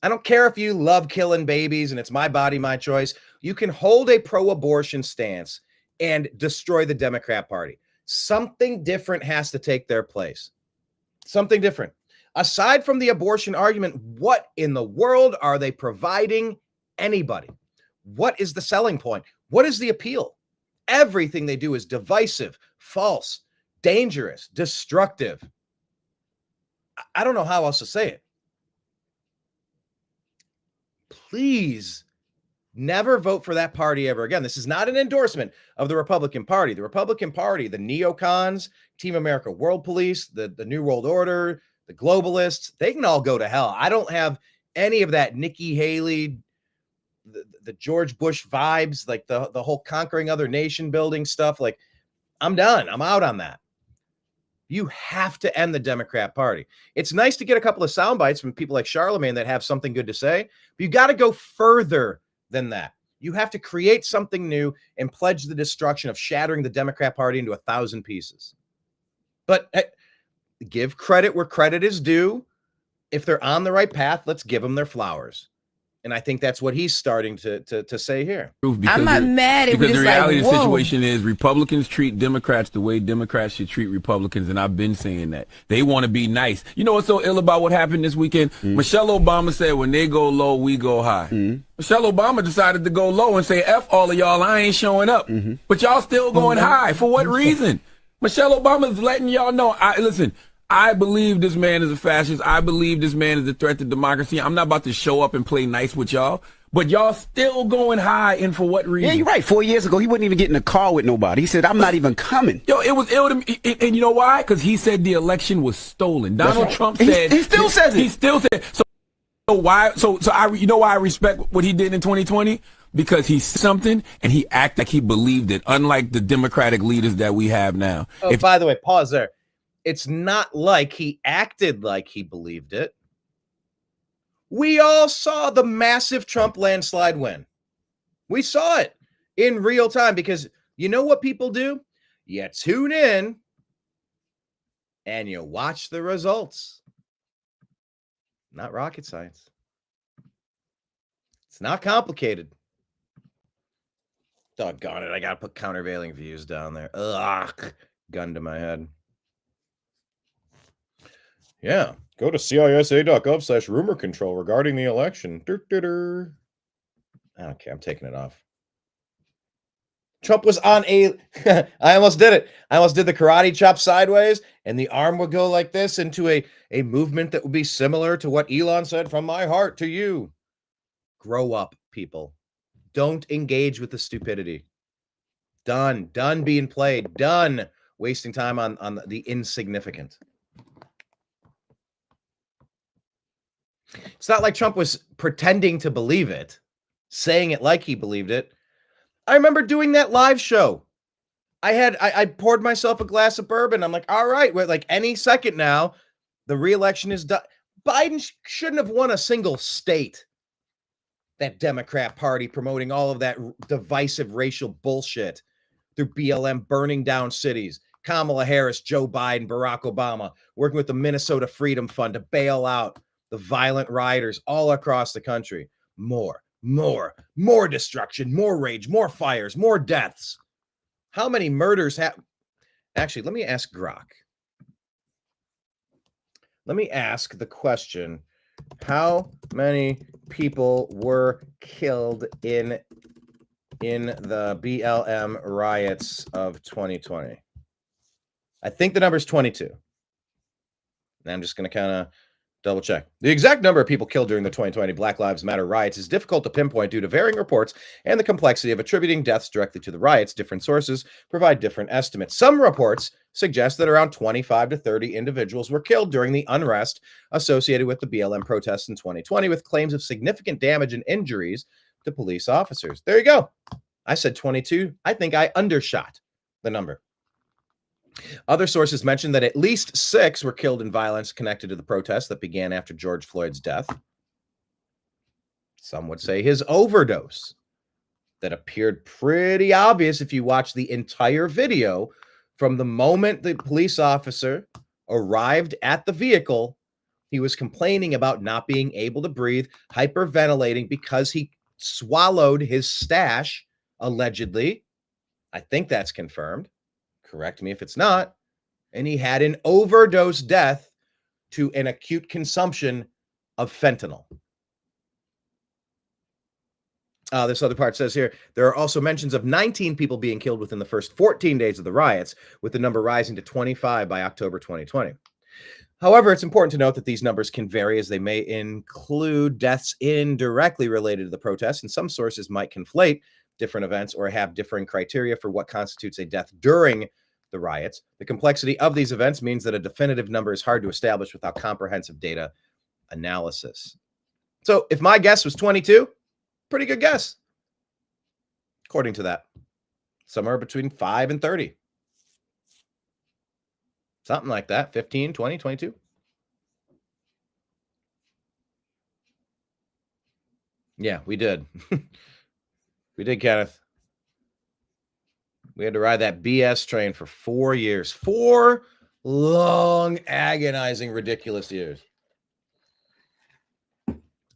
I don't care if you love killing babies and it's my body, my choice. You can hold a pro-abortion stance and destroy the Democrat Party. Something different has to take their place. Something different. Aside from the abortion argument, what in the world are they providing anybody? What is the selling point? What is the appeal? Everything they do is divisive, false, dangerous, destructive. I don't know how else to say it. Please never vote for that party ever again. This is not an endorsement of the Republican Party. The Republican Party, the neocons, Team America World Police, the New World Order, the globalists, they can all go to hell. I don't have any of that Nikki Haley, the George Bush vibes, like the whole conquering other nation building stuff. Like, I'm done. I'm out on that. You have to end the Democrat Party. It's nice to get a couple of sound bites from people like Charlemagne that have something good to say, but you got to go further than that. You have to create something new and pledge the destruction of shattering the Democrat Party into 1,000 pieces. But give credit where credit is due. If they're on the right path, let's give them their flowers. And I think that's what he's starting to say here. I'm not mad at it. Because the reality of the situation is Republicans treat Democrats the way Democrats should treat Republicans, and I've been saying that. They want to be nice. You know what's so ill about what happened this weekend? Michelle Obama said, when they go low, we go high. Michelle Obama decided to go low and say, F all of y'all, I ain't showing up. But y'all still going high. For what reason? Michelle Obama's letting y'all know, listen, I believe this man is a fascist. I believe this man is a threat to democracy. I'm not about to show up and play nice with y'all, but y'all still going high, and for what reason? Yeah, you're right. 4 years ago, he wouldn't even get in a car with nobody. He said, I'm not even coming. Yo, it was ill to me. And you know why? Because he said the election was stolen. Donald Trump said. He still says it. He still said. So why? So you know why I respect what he did in 2020? Because he said something and he acted like he believed it, unlike the Democratic leaders that we have now. Oh, by the way, pause there. It's not like he acted like he believed it. We all saw the massive Trump landslide win. We saw it in real time because you know what people do? You tune in and you watch the results. Not rocket science. It's not complicated. Doggone it. I got to put countervailing views down there. Ugh. Gun to my head. Yeah, go to CISA.gov/rumor control regarding the election. I don't care. I'm taking it off. Trump was on a, I almost did it. I almost did the karate chop sideways, and the arm would go like this into a movement that would be similar to what Elon said, from my heart to you. Grow up, people. Don't engage with the stupidity. Done being played. Done wasting time on the insignificant. It's not like Trump was pretending to believe it, saying it like he believed it. I remember doing that live show. I poured myself a glass of bourbon. I'm like, all right, we're like any second now, the re-election is done. Biden shouldn't have won a single state. That Democrat Party promoting all of that divisive racial bullshit through BLM burning down cities. Kamala Harris, Joe Biden, Barack Obama, working with the Minnesota Freedom Fund to bail out the violent rioters all across the country. More destruction, more rage, more fires, more deaths. How many murders have... Actually, let me ask Grok. Let me ask the question, how many people were killed in the BLM riots of 2020? I think the number is 22. And I'm just going to kind of double check. The exact number of people killed during the 2020 Black Lives Matter riots is difficult to pinpoint due to varying reports and the complexity of attributing deaths directly to the riots. Different sources provide different estimates. Some reports suggest that around 25 to 30 individuals were killed during the unrest associated with the BLM protests in 2020, with claims of significant damage and injuries to police officers. There you go. I said 22. I think I undershot the number. Other sources mention that at least 6 were killed in violence connected to the protests that began after George Floyd's death. Some would say his overdose. That appeared pretty obvious if you watch the entire video from the moment the police officer arrived at the vehicle. He was complaining about not being able to breathe, hyperventilating because he swallowed his stash, allegedly. I think that's confirmed. Correct me if it's not. And he had an overdose death to an acute consumption of fentanyl. This other part says here, there are also mentions of 19 people being killed within the first 14 days of the riots, with the number rising to 25 by October 2020. However, it's important to note that these numbers can vary, as they may include deaths indirectly related to the protests, and some sources might conflate different events or have differing criteria for what constitutes a death during the riots. The complexity of these events means that a definitive number is hard to establish without comprehensive data analysis. So if my guess was 22, pretty good guess. According to that, somewhere between 5 and 30. Something like that. 15, 20, 22. Yeah, we did. We did, Kenneth. We had to ride that BS train for 4 years. 4 long, agonizing, ridiculous years.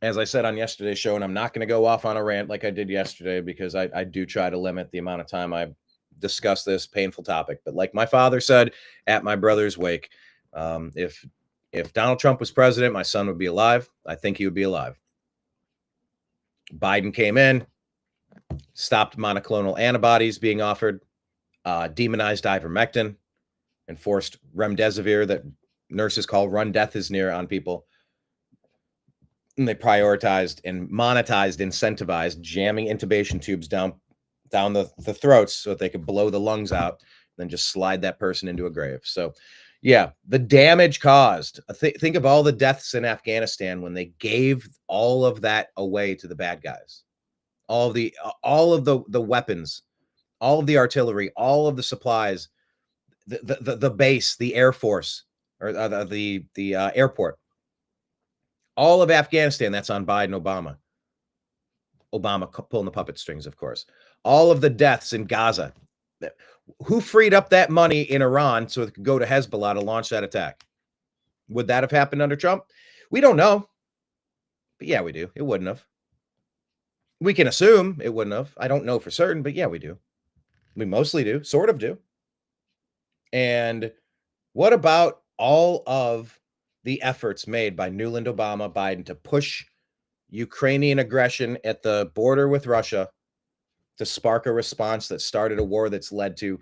As I said on yesterday's show, and I'm not going to go off on a rant like I did yesterday because I do try to limit the amount of time I discuss this painful topic. But like my father said at my brother's wake, if Donald Trump was president, my son would be alive. I think he would be alive. Biden came in, stopped monoclonal antibodies being offered, demonized ivermectin, and forced remdesivir that nurses call remdesivir on people. And they prioritized and monetized, incentivized jamming intubation tubes down the throats so that they could blow the lungs out, then just slide that person into a grave. So, yeah, the damage caused. Think of all the deaths in Afghanistan when they gave all of that away to the bad guys. All of the weapons, all of the artillery, all of the supplies, the base, the Air Force, or the airport. All of Afghanistan, that's on Biden, Obama. Obama pulling the puppet strings, of course. All of the deaths in Gaza. Who freed up that money in Iran so it could go to Hezbollah to launch that attack? Would that have happened under Trump? We don't know. But yeah, we do. It wouldn't have. We can assume it wouldn't have. I don't know for certain, but yeah, we do. We mostly do, sort of do. And what about all of the efforts made by Newland, Obama, Biden to push Ukrainian aggression at the border with Russia to spark a response that started a war that's led to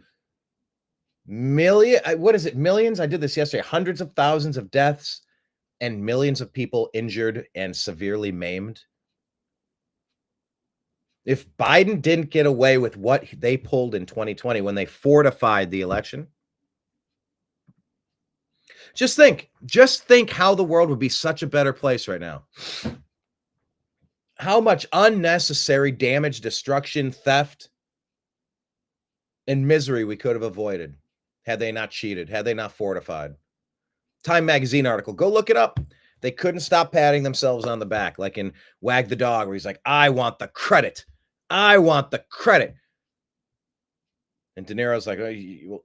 millions? I did this yesterday. Hundreds of thousands of deaths and millions of people injured and severely maimed. If Biden didn't get away with what they pulled in 2020 when they fortified the election, just think how the world would be such a better place right now. How much unnecessary damage, destruction, theft, and misery we could have avoided had they not cheated, had they not fortified. Time magazine article, go look it up. They couldn't stop patting themselves on the back, like in Wag the Dog, where he's like, I want the credit. I want the credit. And De Niro's like, oh, you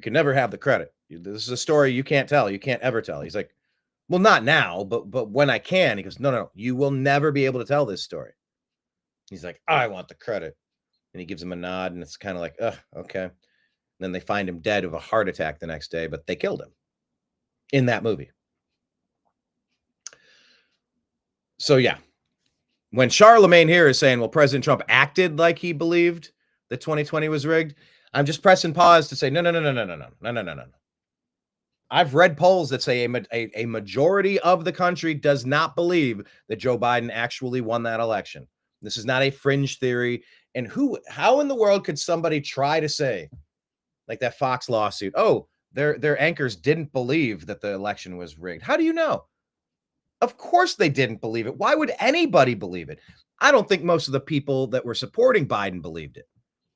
can never have the credit. This is a story you can't tell. You can't ever tell. He's like, well, not now, but when I can. He goes, no, you will never be able to tell this story. He's like, I want the credit. And he gives him a nod, and it's kind of like, okay. And then they find him dead of a heart attack the next day, but they killed him in that movie. So, yeah. When Charlemagne here is saying, well, President Trump acted like he believed that 2020 was rigged, I'm just pressing pause to say, no. I've read polls that say a majority of the country does not believe that Joe Biden actually won that election. This is not a fringe theory. And how in the world could somebody try to say, like that Fox lawsuit, oh, their anchors didn't believe that the election was rigged? How do you know? Of course they didn't believe it. Why would anybody believe it? I don't think most of the people that were supporting Biden believed it.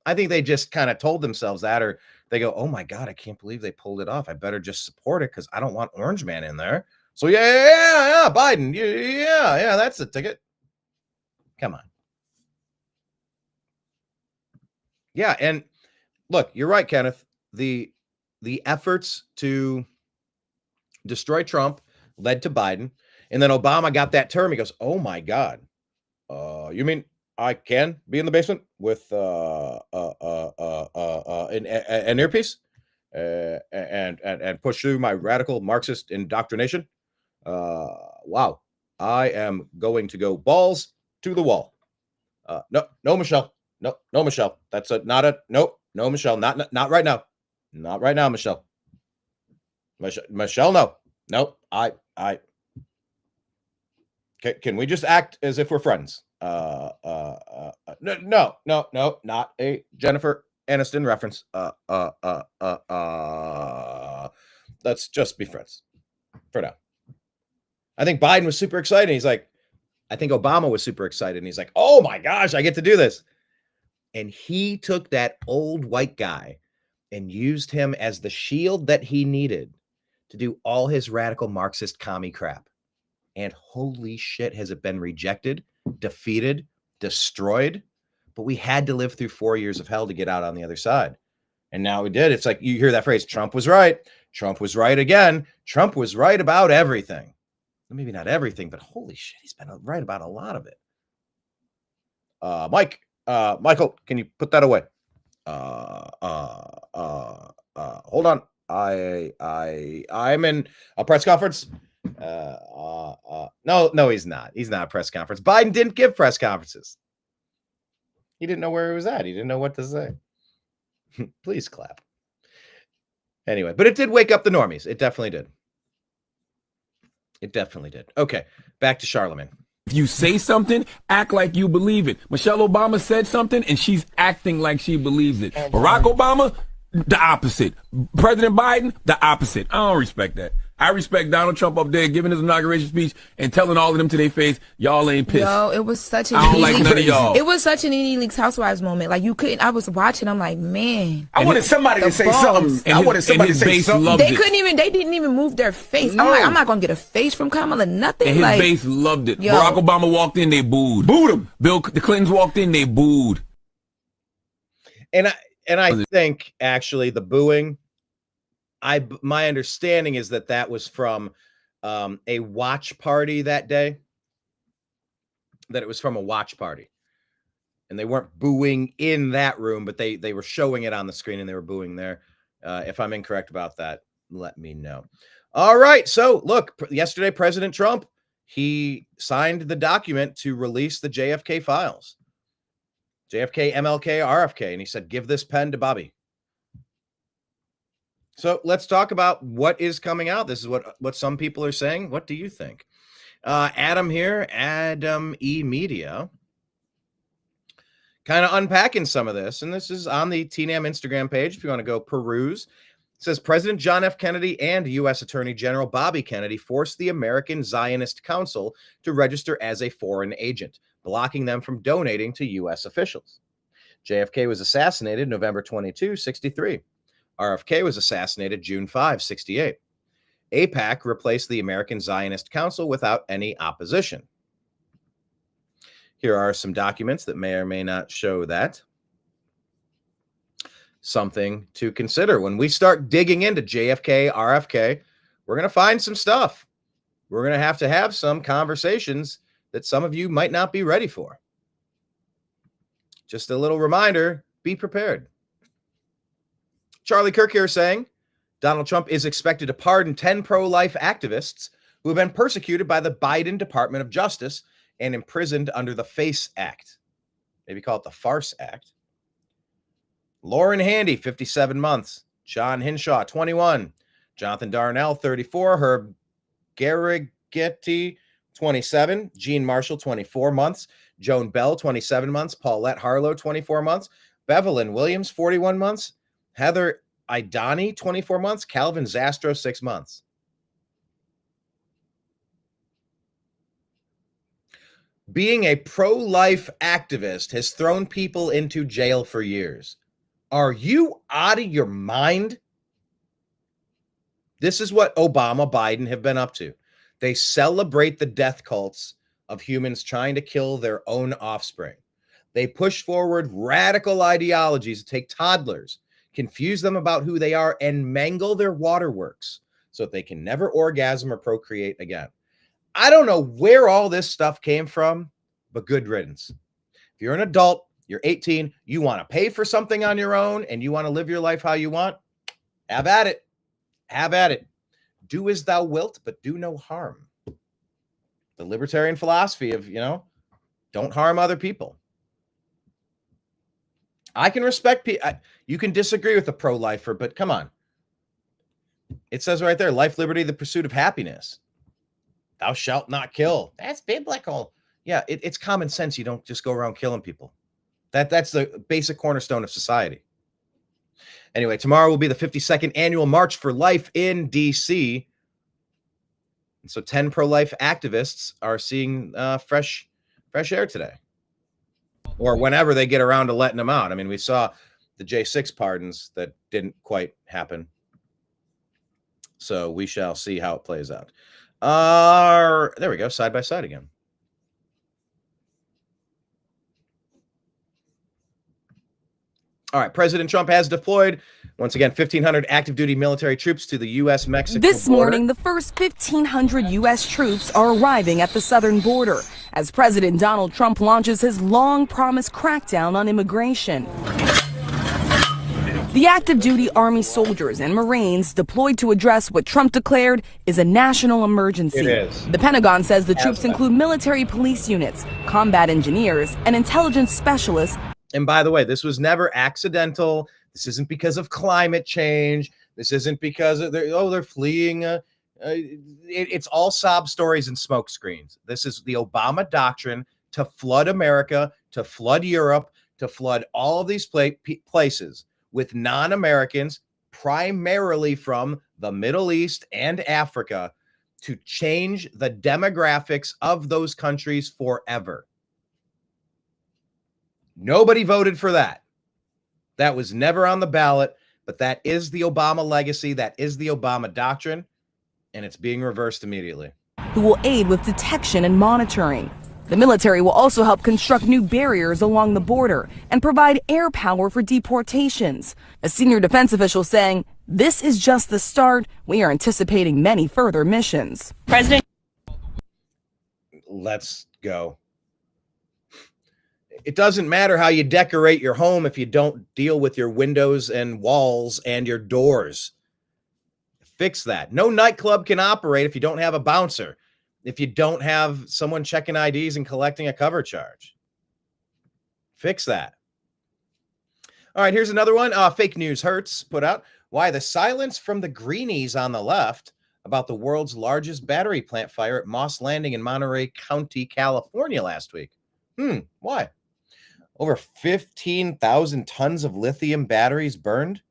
I think they just kind of told themselves that, or they go, oh my God, I can't believe they pulled it off. I better just support it because I don't want Orange Man in there. So yeah, Biden. Yeah, that's the ticket. Come on. Yeah, and look, you're right, Kenneth. The efforts to destroy Trump led to Biden. And then Obama got that term. He goes, oh my God. You mean I can be in the basement with an earpiece and push through my radical Marxist indoctrination? Wow. I am going to go balls to the wall. No, Michelle. No, Michelle. That's no, Michelle. Not right now. Not right now, Michelle. Michelle, no. No, I. Can we just act as if we're friends? No, not a Jennifer Aniston reference. Let's just be friends for now. I think Biden was super excited. He's like, I think Obama was super excited. And he's like, oh my gosh, I get to do this. And he took that old white guy and used him as the shield that he needed to do all his radical Marxist commie crap. And holy shit, has it been rejected, defeated, destroyed? But we had to live through 4 years of hell to get out on the other side. And now we did. It's like you hear that phrase, Trump was right. Trump was right again. Trump was right about everything. Maybe not everything, but holy shit, he's been right about a lot of it. Michael, can you put that away? Hold on. I'm in a press conference. No, he's not. He's not a press conference. Biden didn't give press conferences. He didn't know where he was at. He didn't know what to say. Please clap. Anyway, but it did wake up the normies. It definitely did. It definitely did. Okay, back to Charlemagne. If you say something, act like you believe it. Michelle Obama said something, and she's acting like she believes it. Barack Obama, the opposite. President Biden, the opposite. I don't respect that. I respect Donald Trump up there giving his inauguration speech and telling all of them to their face, y'all ain't pissed. Yo, it was such an I don't like none of y'all. It was such an Leaks Housewives moment. Like, you couldn't. I was watching. I'm like, man. I wanted somebody to say something. I wanted somebody to say something. They didn't even move their face. No. I'm like, I'm not gonna get a face from Kamala. Nothing. And his like, base loved it. Yo. Barack Obama walked in, they booed. Booed him. The Clintons walked in, they booed. And I think actually the booing, my understanding is that was from a watch party that day. That it was from a watch party, and they weren't booing in that room, but they were showing it on the screen and they were booing there. If I'm incorrect about that, let me know. All right, so look, yesterday President Trump, he signed the document to release the JFK files. JFK, MLK, RFK, and he said, "Give this pen to Bobby." So let's talk about what is coming out. This is what some people are saying. What do you think? Adam here, Adam E Media, kind of unpacking some of this. And this is on the TNAM Instagram page if you want to go peruse. It says President John F. Kennedy and U.S. Attorney General Bobby Kennedy forced the American Zionist Council to register as a foreign agent, blocking them from donating to U.S. officials. JFK was assassinated November 22, 1963. RFK was assassinated June 5, 1968. AIPAC replaced the American Zionist Council without any opposition. Here are some documents that may or may not show that. Something to consider. When we start digging into JFK, RFK, we're going to find some stuff. We're going to have some conversations that some of you might not be ready for. Just a little reminder, be prepared. Charlie Kirk here saying, Donald Trump is expected to pardon 10 pro-life activists who have been persecuted by the Biden Department of Justice and imprisoned under the FACE Act. Maybe call it the Farce Act. Lauren Handy, 57 months. John Hinshaw, 21. Jonathan Darnell, 34. Herb Garrigetti, 27. Gene Marshall, 24 months. Joan Bell, 27 months. Paulette Harlow, 24 months. Bevelyn Williams, 41 months. Heather Idani, 24 months. Calvin Zastro, 6 months. Being a pro-life activist has thrown people into jail for years. Are you out of your mind? This is what Obama, Biden have been up to. They celebrate the death cults of humans trying to kill their own offspring. They push forward radical ideologies that take toddlers, confuse them about who they are, and mangle their waterworks so that they can never orgasm or procreate again. I don't know where all this stuff came from, but good riddance. If you're an adult, you're 18, you want to pay for something on your own, and you want to live your life how you want, have at it. Have at it. Do as thou wilt, but do no harm. The libertarian philosophy of, don't harm other people. I can respect people. You can disagree with the pro-lifer, but come on. It says right there, life, liberty, the pursuit of happiness. Thou shalt not kill. That's biblical. Yeah, it's common sense. You don't just go around killing people. That's the basic cornerstone of society. Anyway, tomorrow will be the 52nd annual March for Life in D.C. And so 10 pro-life activists are seeing fresh air today. Or whenever they get around to letting them out. I mean, we saw the J6 pardons that didn't quite happen. So we shall see how it plays out. There we go, side by side again. All right, President Trump has deployed, once again, 1,500 active duty military troops to the U.S.-Mexico border. This morning, the first 1,500 U.S. troops are arriving at the southern border as President Donald Trump launches his long-promised crackdown on immigration. The active duty Army soldiers and Marines deployed to address what Trump declared is a national emergency. It is. The Pentagon says the troops include military police units, combat engineers, and intelligence specialists. And by the way, this was never accidental. This isn't because of climate change. This isn't because of they're fleeing. It's all sob stories and smoke screens. This is the Obama doctrine to flood America, to flood Europe, to flood all of these places with non-Americans, primarily from the Middle East and Africa, to change the demographics of those countries forever. Nobody voted for that. That was never on the ballot, but that is the Obama legacy. That is the Obama doctrine, and it's being reversed immediately. Who will aid with detection and monitoring. The military will also help construct new barriers along the border and provide air power for deportations. A senior defense official saying, "This is just the start. We are anticipating many further missions." President, let's go. It doesn't matter how you decorate your home if you don't deal with your windows and walls and your doors. Fix that. No nightclub can operate if you don't have a bouncer, if you don't have someone checking IDs and collecting a cover charge. Fix that. All right, here's another one. Fake News Hurts put out why the silence from the greenies on the left about the world's largest battery plant fire at Moss Landing in Monterey County, California last week. Why? Over 15,000 tons of lithium batteries burned.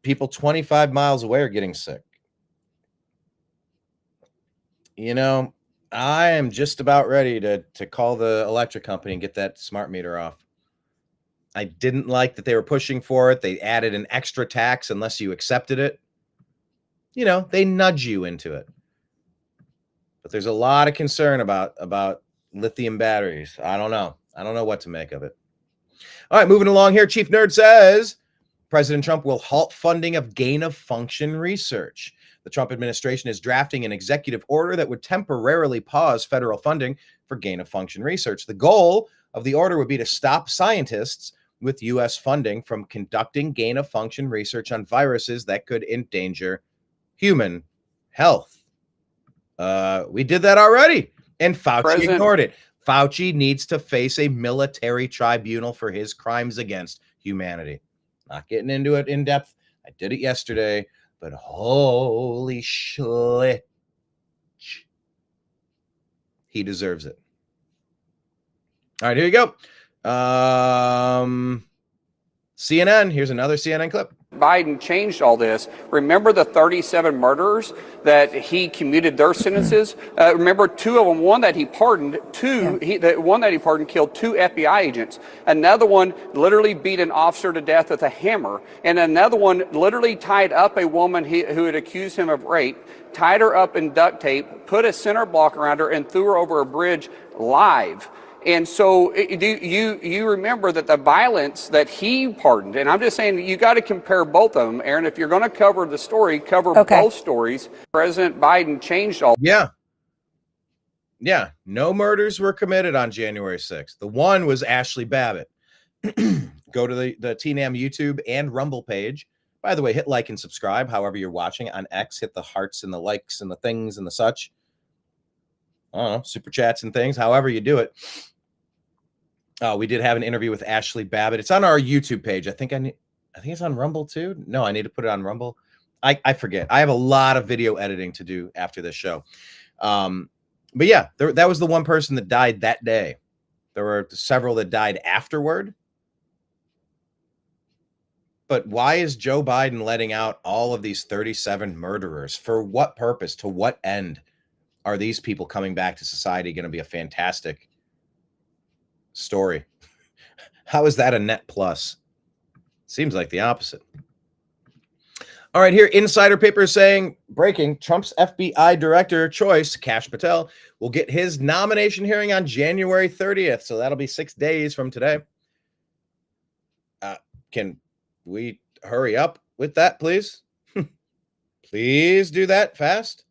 People 25 miles away are getting sick. You know, I am just about ready to call the electric company and get that smart meter off. I didn't like that they were pushing for it. They added an extra tax unless you accepted it. You know, they nudge you into it. But there's a lot of concern about lithium batteries. I don't know what to make of it. All right, moving along here. Chief Nerd says President Trump will halt funding of gain-of-function research. The Trump administration is drafting an executive order that would temporarily pause federal funding for gain-of-function research. The goal of the order would be to stop scientists with U.S. funding from conducting gain-of-function research on viruses that could endanger human health. We did that already, and Fauci ignored it. Fauci needs to face a military tribunal for his crimes against humanity. Not getting into it in depth. I did it yesterday, but holy shit, he deserves it. All right, here you go. CNN. Here's another CNN clip. Biden changed all this. Remember the 37 murderers that he commuted their sentences? Remember two of them, one that he pardoned, the one that he pardoned killed 2 FBI agents. Another one literally beat an officer to death with a hammer. And another one literally tied up a woman who had accused him of rape, tied her up in duct tape, put a center block around her, and threw her over a bridge live. And so you remember that the violence that he pardoned, and I'm just saying you got to compare both of them, Aaron. If you're going to cover the story, cover both stories. President Biden changed all. Yeah. No murders were committed on January 6th. The one was Ashley Babbitt. Go to the TNAM YouTube and Rumble page. By the way, hit like and subscribe. However you're watching on X, hit the hearts and the likes and the things and the such. I don't know, super chats and things, however you do it. We did have an interview with Ashley Babbitt. It's on our YouTube page. I think it's on Rumble too. No, I need to put it on Rumble. I forget. I have a lot of video editing to do after this show. But yeah, that was the one person that died that day. There were several that died afterward. But why is Joe Biden letting out all of these 37 murderers? For what purpose? To what end? Are these people coming back to society going to be a fantastic story? How is that a net plus? Seems like the opposite. All right, here, Insider Paper is saying, breaking, Trump's FBI director choice, Kash Patel, will get his nomination hearing on January 30th. So that'll be 6 days from today. Can we hurry up with that, please? Please do that fast.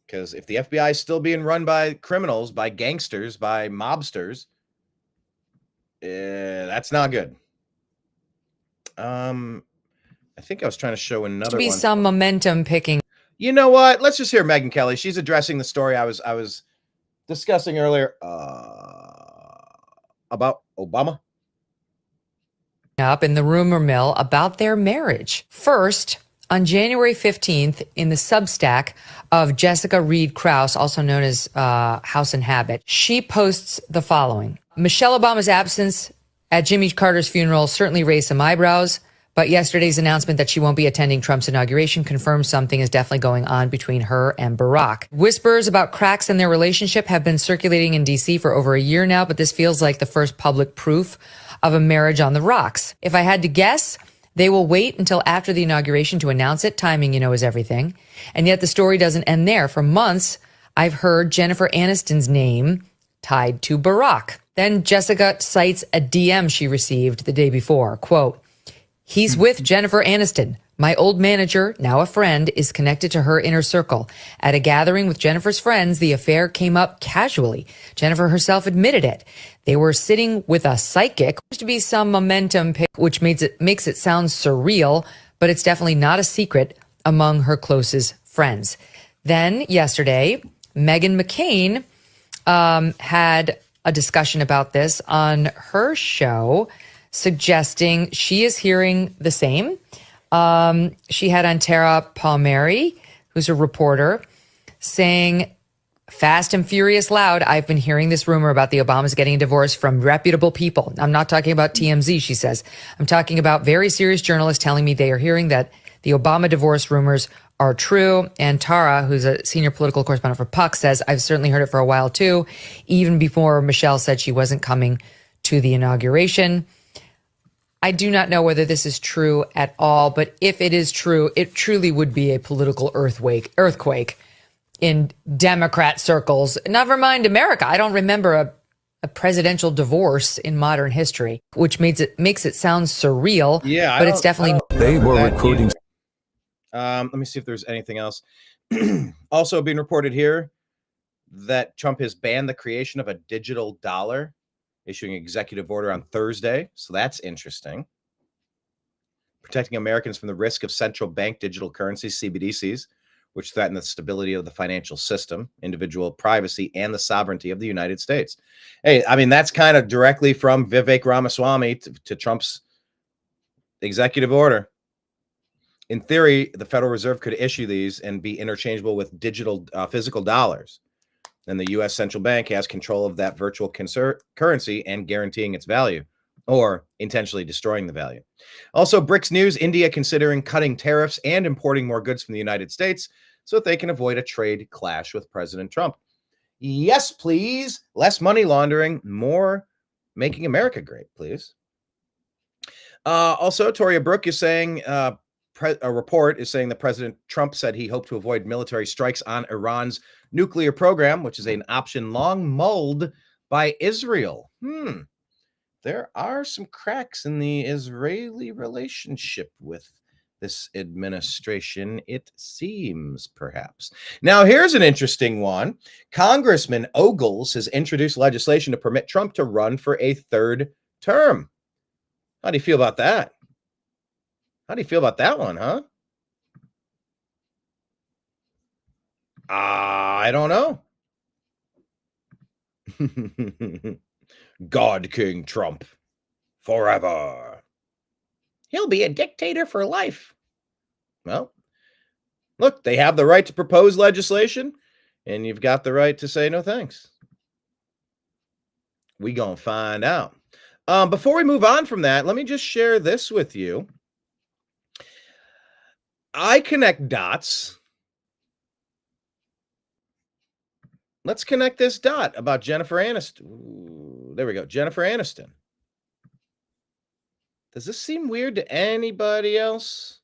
Because if the FBI is still being run by criminals, by gangsters, by mobsters, that's not good. I think I was trying to show another one. Some momentum picking. You know what? Let's just hear Megyn Kelly. She's addressing the story I was discussing earlier about Obama. Up in the rumor mill about their marriage. First, on January 15th, in the Substack of Jessica Reed Krause, also known as House and Habit, she posts the following. Michelle Obama's absence at Jimmy Carter's funeral certainly raised some eyebrows, but yesterday's announcement that she won't be attending Trump's inauguration confirms something is definitely going on between her and Barack. Whispers about cracks in their relationship have been circulating in D.C. for over a year now, but this feels like the first public proof of a marriage on the rocks. If I had to guess, they will wait until after the inauguration to announce it. Timing, is everything. And yet the story doesn't end there. For months, I've heard Jennifer Aniston's name tied to Barack. Then Jessica cites a DM she received the day before. Quote, "He's with Jennifer Aniston. My old manager, now a friend, is connected to her inner circle. At a gathering with Jennifer's friends, the affair came up casually. Jennifer herself admitted it. They were sitting with a psychic. There to be some momentum, which makes it sound surreal, but it's definitely not a secret among her closest friends." Then yesterday, Meghan McCain had a discussion about this on her show, suggesting she is hearing the same. She had on Tara Palmieri, who's a reporter, saying, "Fast and furious loud, I've been hearing this rumor about the Obamas getting a divorce from reputable people. I'm not talking about TMZ," she says. "I'm talking about very serious journalists telling me they are hearing that the Obama divorce rumors are true." And Tara, who's a senior political correspondent for Puck, says, "I've certainly heard it for a while too, even before Michelle said she wasn't coming to the inauguration." I do not know whether this is true at all, but if it is true, it truly would be a political earthquake in Democrat circles. Never mind America. I don't remember a presidential divorce in modern history, which makes it sound surreal. Yeah, but it's definitely They were recruiting. Let me see if there's anything else. Also being reported here that Trump has banned the creation of a digital dollar, issuing an executive order on Thursday. So that's interesting. Protecting Americans from the risk of central bank digital currencies, CBDCs, which threaten the stability of the financial system, individual privacy, and the sovereignty of the United States. Hey, I mean, that's kind of directly from Vivek Ramaswamy to Trump's executive order. In theory, the Federal Reserve could issue these and be interchangeable with digital physical dollars. Then the U.S. Central Bank has control of that virtual currency and guaranteeing its value, or intentionally destroying the value. Also, BRICS news, India considering cutting tariffs and importing more goods from the United States so that they can avoid a trade clash with President Trump. Yes, please. Less money laundering, more making America great, please. Also, Toria Brooke is saying, a report is saying that President Trump said he hoped to avoid military strikes on Iran's nuclear program, which is an option long mulled by Israel. There are some cracks in the Israeli relationship with this administration, it seems, perhaps. Now, here's an interesting one. Congressman Ogles has introduced legislation to permit Trump to run for a third term. How do you feel about that? How do you feel about that one, huh? I don't know. God King Trump forever. He'll be a dictator for life. Well, look, they have the right to propose legislation, and you've got the right to say no thanks. We gonna find out. Before we move on from that, let me just share this with you. I connect dots. Let's connect this dot about Jennifer Aniston. Ooh, there we go. Jennifer Aniston. Does this seem weird to anybody else?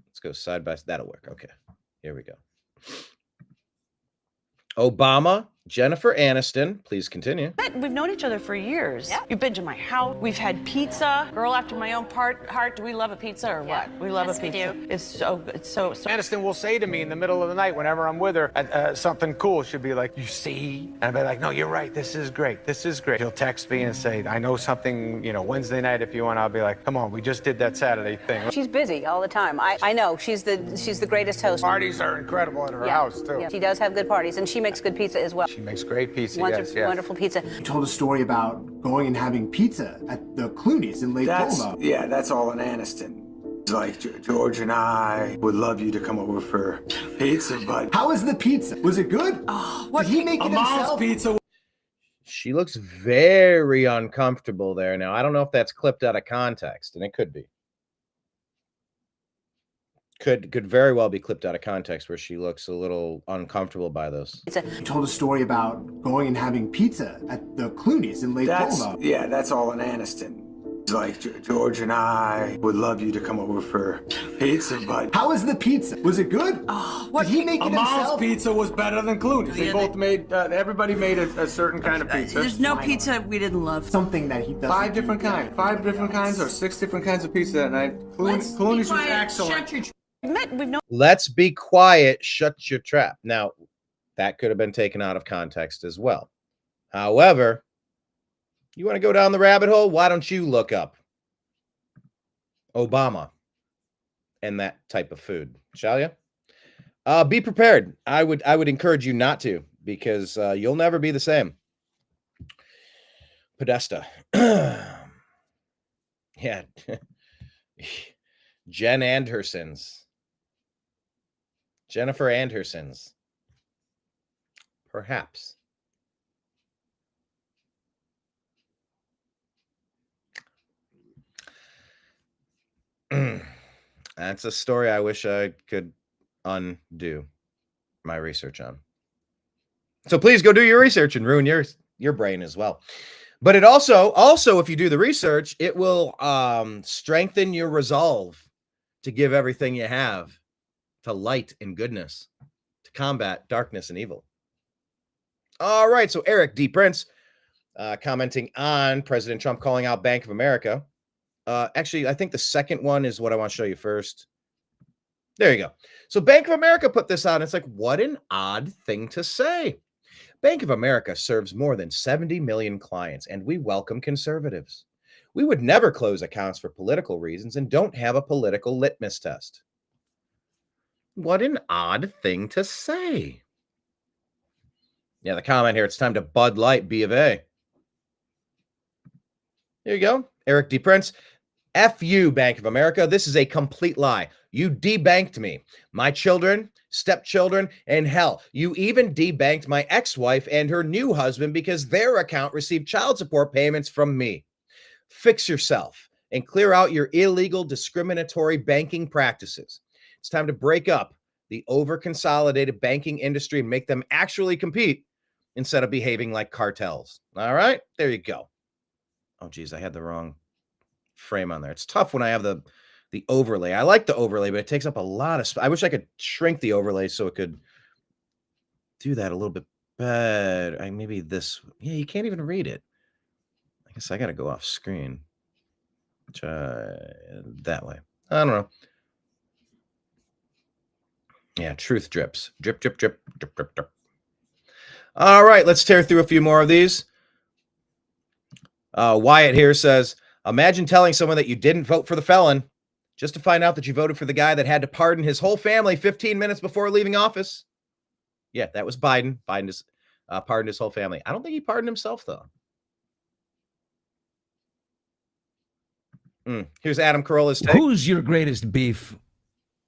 Let's go side by side. That'll work. Okay. Here we go. Obama, Jennifer Aniston. Please continue. We've known each other for years. Yeah. You've been to my house. We've had pizza. Girl after my own heart. Do we love a pizza or what? We love a pizza. We do. It's so. Aniston will say to me in the middle of the night whenever I'm with her, something cool. She'll be like, "You see?" And I'll be like, "No, you're right. This is great. This is great." She'll text me and say, "I know something. Wednesday night if you want." I'll be like, "Come on, we just did that Saturday thing." She's busy all the time. I know. She's the greatest host. Parties are incredible at her house too. Yeah. She does have good parties, and she makes good pizza as well. She makes great pizza. Wonderful pizza. You told a story about going and having pizza at the Clooney's in Lake Como. Yeah, that's all in Aniston. Like, George and I would love you to come over for pizza, but... How was the pizza? Was it good? Oh, did he make it himself? Mom's pizza. She looks very uncomfortable there. Now, I don't know if that's clipped out of context, and it could be. Could very well be clipped out of context where she looks a little uncomfortable by this. You told a story about going and having pizza at the Clooney's in Lake Como. Yeah, that's all in Aniston. Like, George and I would love you to come over for pizza, but... How was the pizza? Was it good? Oh, did he make it himself? Mom's pizza was better than Clooney's. They both made, everybody made a certain kind of pizza. There's no pizza we didn't love. Something that he doesn't. 5 different kinds or 6 different kinds of pizza that night. Clooney's was excellent. Let's be quiet. Shut your trap. Now, that could have been taken out of context as well. However, you want to go down the rabbit hole? Why don't you look up Obama and that type of food, shall you? Be prepared. I would encourage you not to, because you'll never be the same. Podesta. Yeah. Jen and her sins. Jennifer and her sins. Perhaps. That's a story I wish I could undo my research on. So please go do your research and ruin your brain as well. But it also, if you do the research, it will strengthen your resolve to give everything you have to light and goodness, to combat darkness and evil. All right, so Eric D. Prince commenting on President Trump calling out Bank of America. Actually, I think the second one is what I want to show you first. There you go. So Bank of America put this out. And it's like, what an odd thing to say. Bank of America serves more than 70 million clients, and we welcome conservatives. We would never close accounts for political reasons and don't have a political litmus test. What an odd thing to say. Yeah, the comment here, it's time to Bud Light B of A. There you go. Eric D. Prince. F you, Bank of America. This is a complete lie. You debanked me, my children, stepchildren, and hell, you even debanked my ex-wife and her new husband because their account received child support payments from me. Fix yourself and clear out your illegal discriminatory banking practices. It's time to break up the over-consolidated banking industry and make them actually compete instead of behaving like cartels. All right, there you go. Oh, geez, I had the wrong frame on there. It's tough when I have the overlay. I like the overlay, but it takes up a lot of space. I wish I could shrink the overlay so it could do that a little bit better. Maybe this. Yeah, you can't even read it. I guess I got to go off screen. Try that way. I don't know. Yeah, truth drips. Drip, drip, drip, drip, drip, drip. All right, let's tear through a few more of these. Wyatt here says, imagine telling someone that you didn't vote for the felon just to find out that you voted for the guy that had to pardon his whole family 15 minutes before leaving office. Yeah, that was Biden. Biden just pardoned his whole family. I don't think he pardoned himself, though. Here's Adam Carolla's take. Who's your greatest beef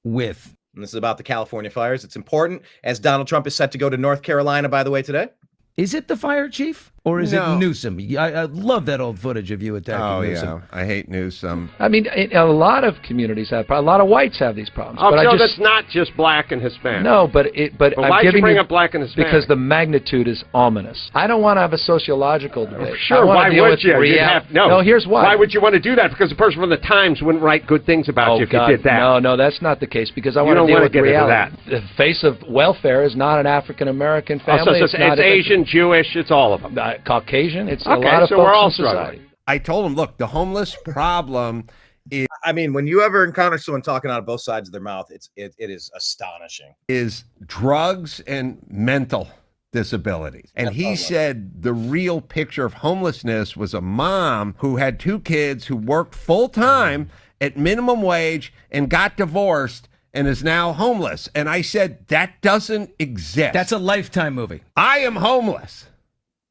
with? And this is about the California fires. It's important as Donald Trump is set to go to North Carolina, by the way, today. Is it the fire chief Or is No. it Newsom? I love that old footage of you attacking Newsom. I hate Newsom. I mean, a lot of communities have problems. A lot of whites have these problems. Oh, but so I just, that's not just black and Hispanic. No, but I'm why'd you giving bring up black and Hispanic? Because the magnitude is ominous. I don't want to have a sociological debate. Sure, I want why to deal would with you? reality. No, here's why. Why would you want to do that? Because the person from the Times wouldn't write good things about you if God, you did that. No, that's not the case, because I You want to don't deal wanna with get into reality. The face of welfare is not an African-American family. It's Asian, Jewish, it's all of them. Caucasian, it's a Okay, lot of so folks we're all in society. struggling. I told him, look, the homeless problem is... I mean, when you ever encounter someone talking out of both sides of their mouth, it is astonishing. Is drugs and mental disabilities. And he said the real picture of homelessness was a mom who had 2 kids who worked full-time at minimum wage and got divorced and is now homeless. And I said, that doesn't exist. That's a Lifetime movie. I am homeless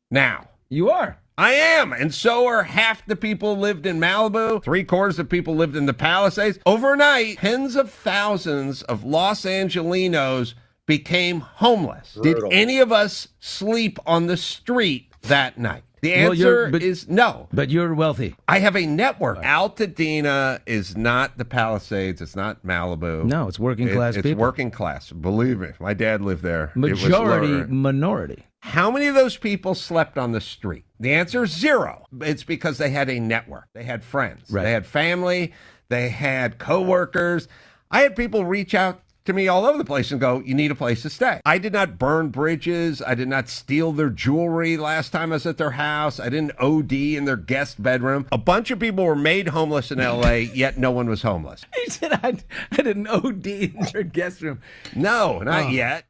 now. You are. I am. And so are half the people who lived in Malibu. 3/4 of people lived in the Palisades. Overnight, tens of thousands of Los Angelinos became homeless. Brutal. Did any of us sleep on the street that night? The Well, answer is no. But you're wealthy. I have a network. Altadena is not the Palisades. It's not Malibu. No, it's working class It's people. working class. Believe me. My dad lived there. It was Majority, lower. minority. How many of those people slept on the street? The answer is 0. It's because they had a network. They had friends. Right. They had family. They had coworkers. I had people reach out to me all over the place and go, you need a place to stay. I did not burn bridges. I did not steal their jewelry last time I was at their house. I didn't OD in their guest bedroom. A bunch of people were made homeless in LA, yet no one was homeless. He said, I didn't OD in your guest room. No, not yet.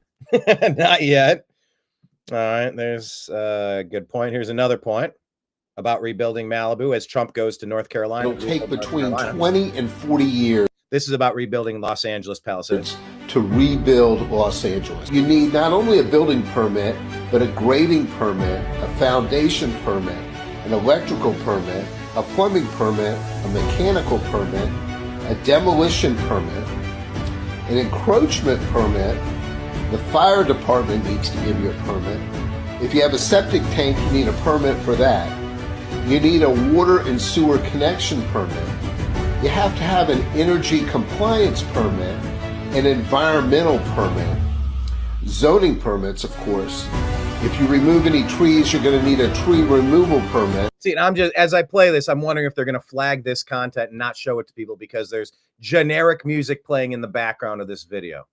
Not yet. All right, there's a good point. Here's another point about rebuilding Malibu as Trump goes to North Carolina. It'll take between 20 and 40 years. This is about rebuilding Los Angeles Palisades. To rebuild Los Angeles. You need not only a building permit, but a grading permit, a foundation permit, an electrical permit, a plumbing permit, a mechanical permit, a demolition permit, an encroachment permit. The fire department needs to give you a permit. If you have a septic tank, you need a permit for that. You need a water and sewer connection permit. You have to have an energy compliance permit, an environmental permit, zoning permits, of course. If you remove any trees, you're going to need a tree removal permit. See, and I'm just, as I play this, I'm wondering if they're going to flag this content and not show it to people because there's generic music playing in the background of this video.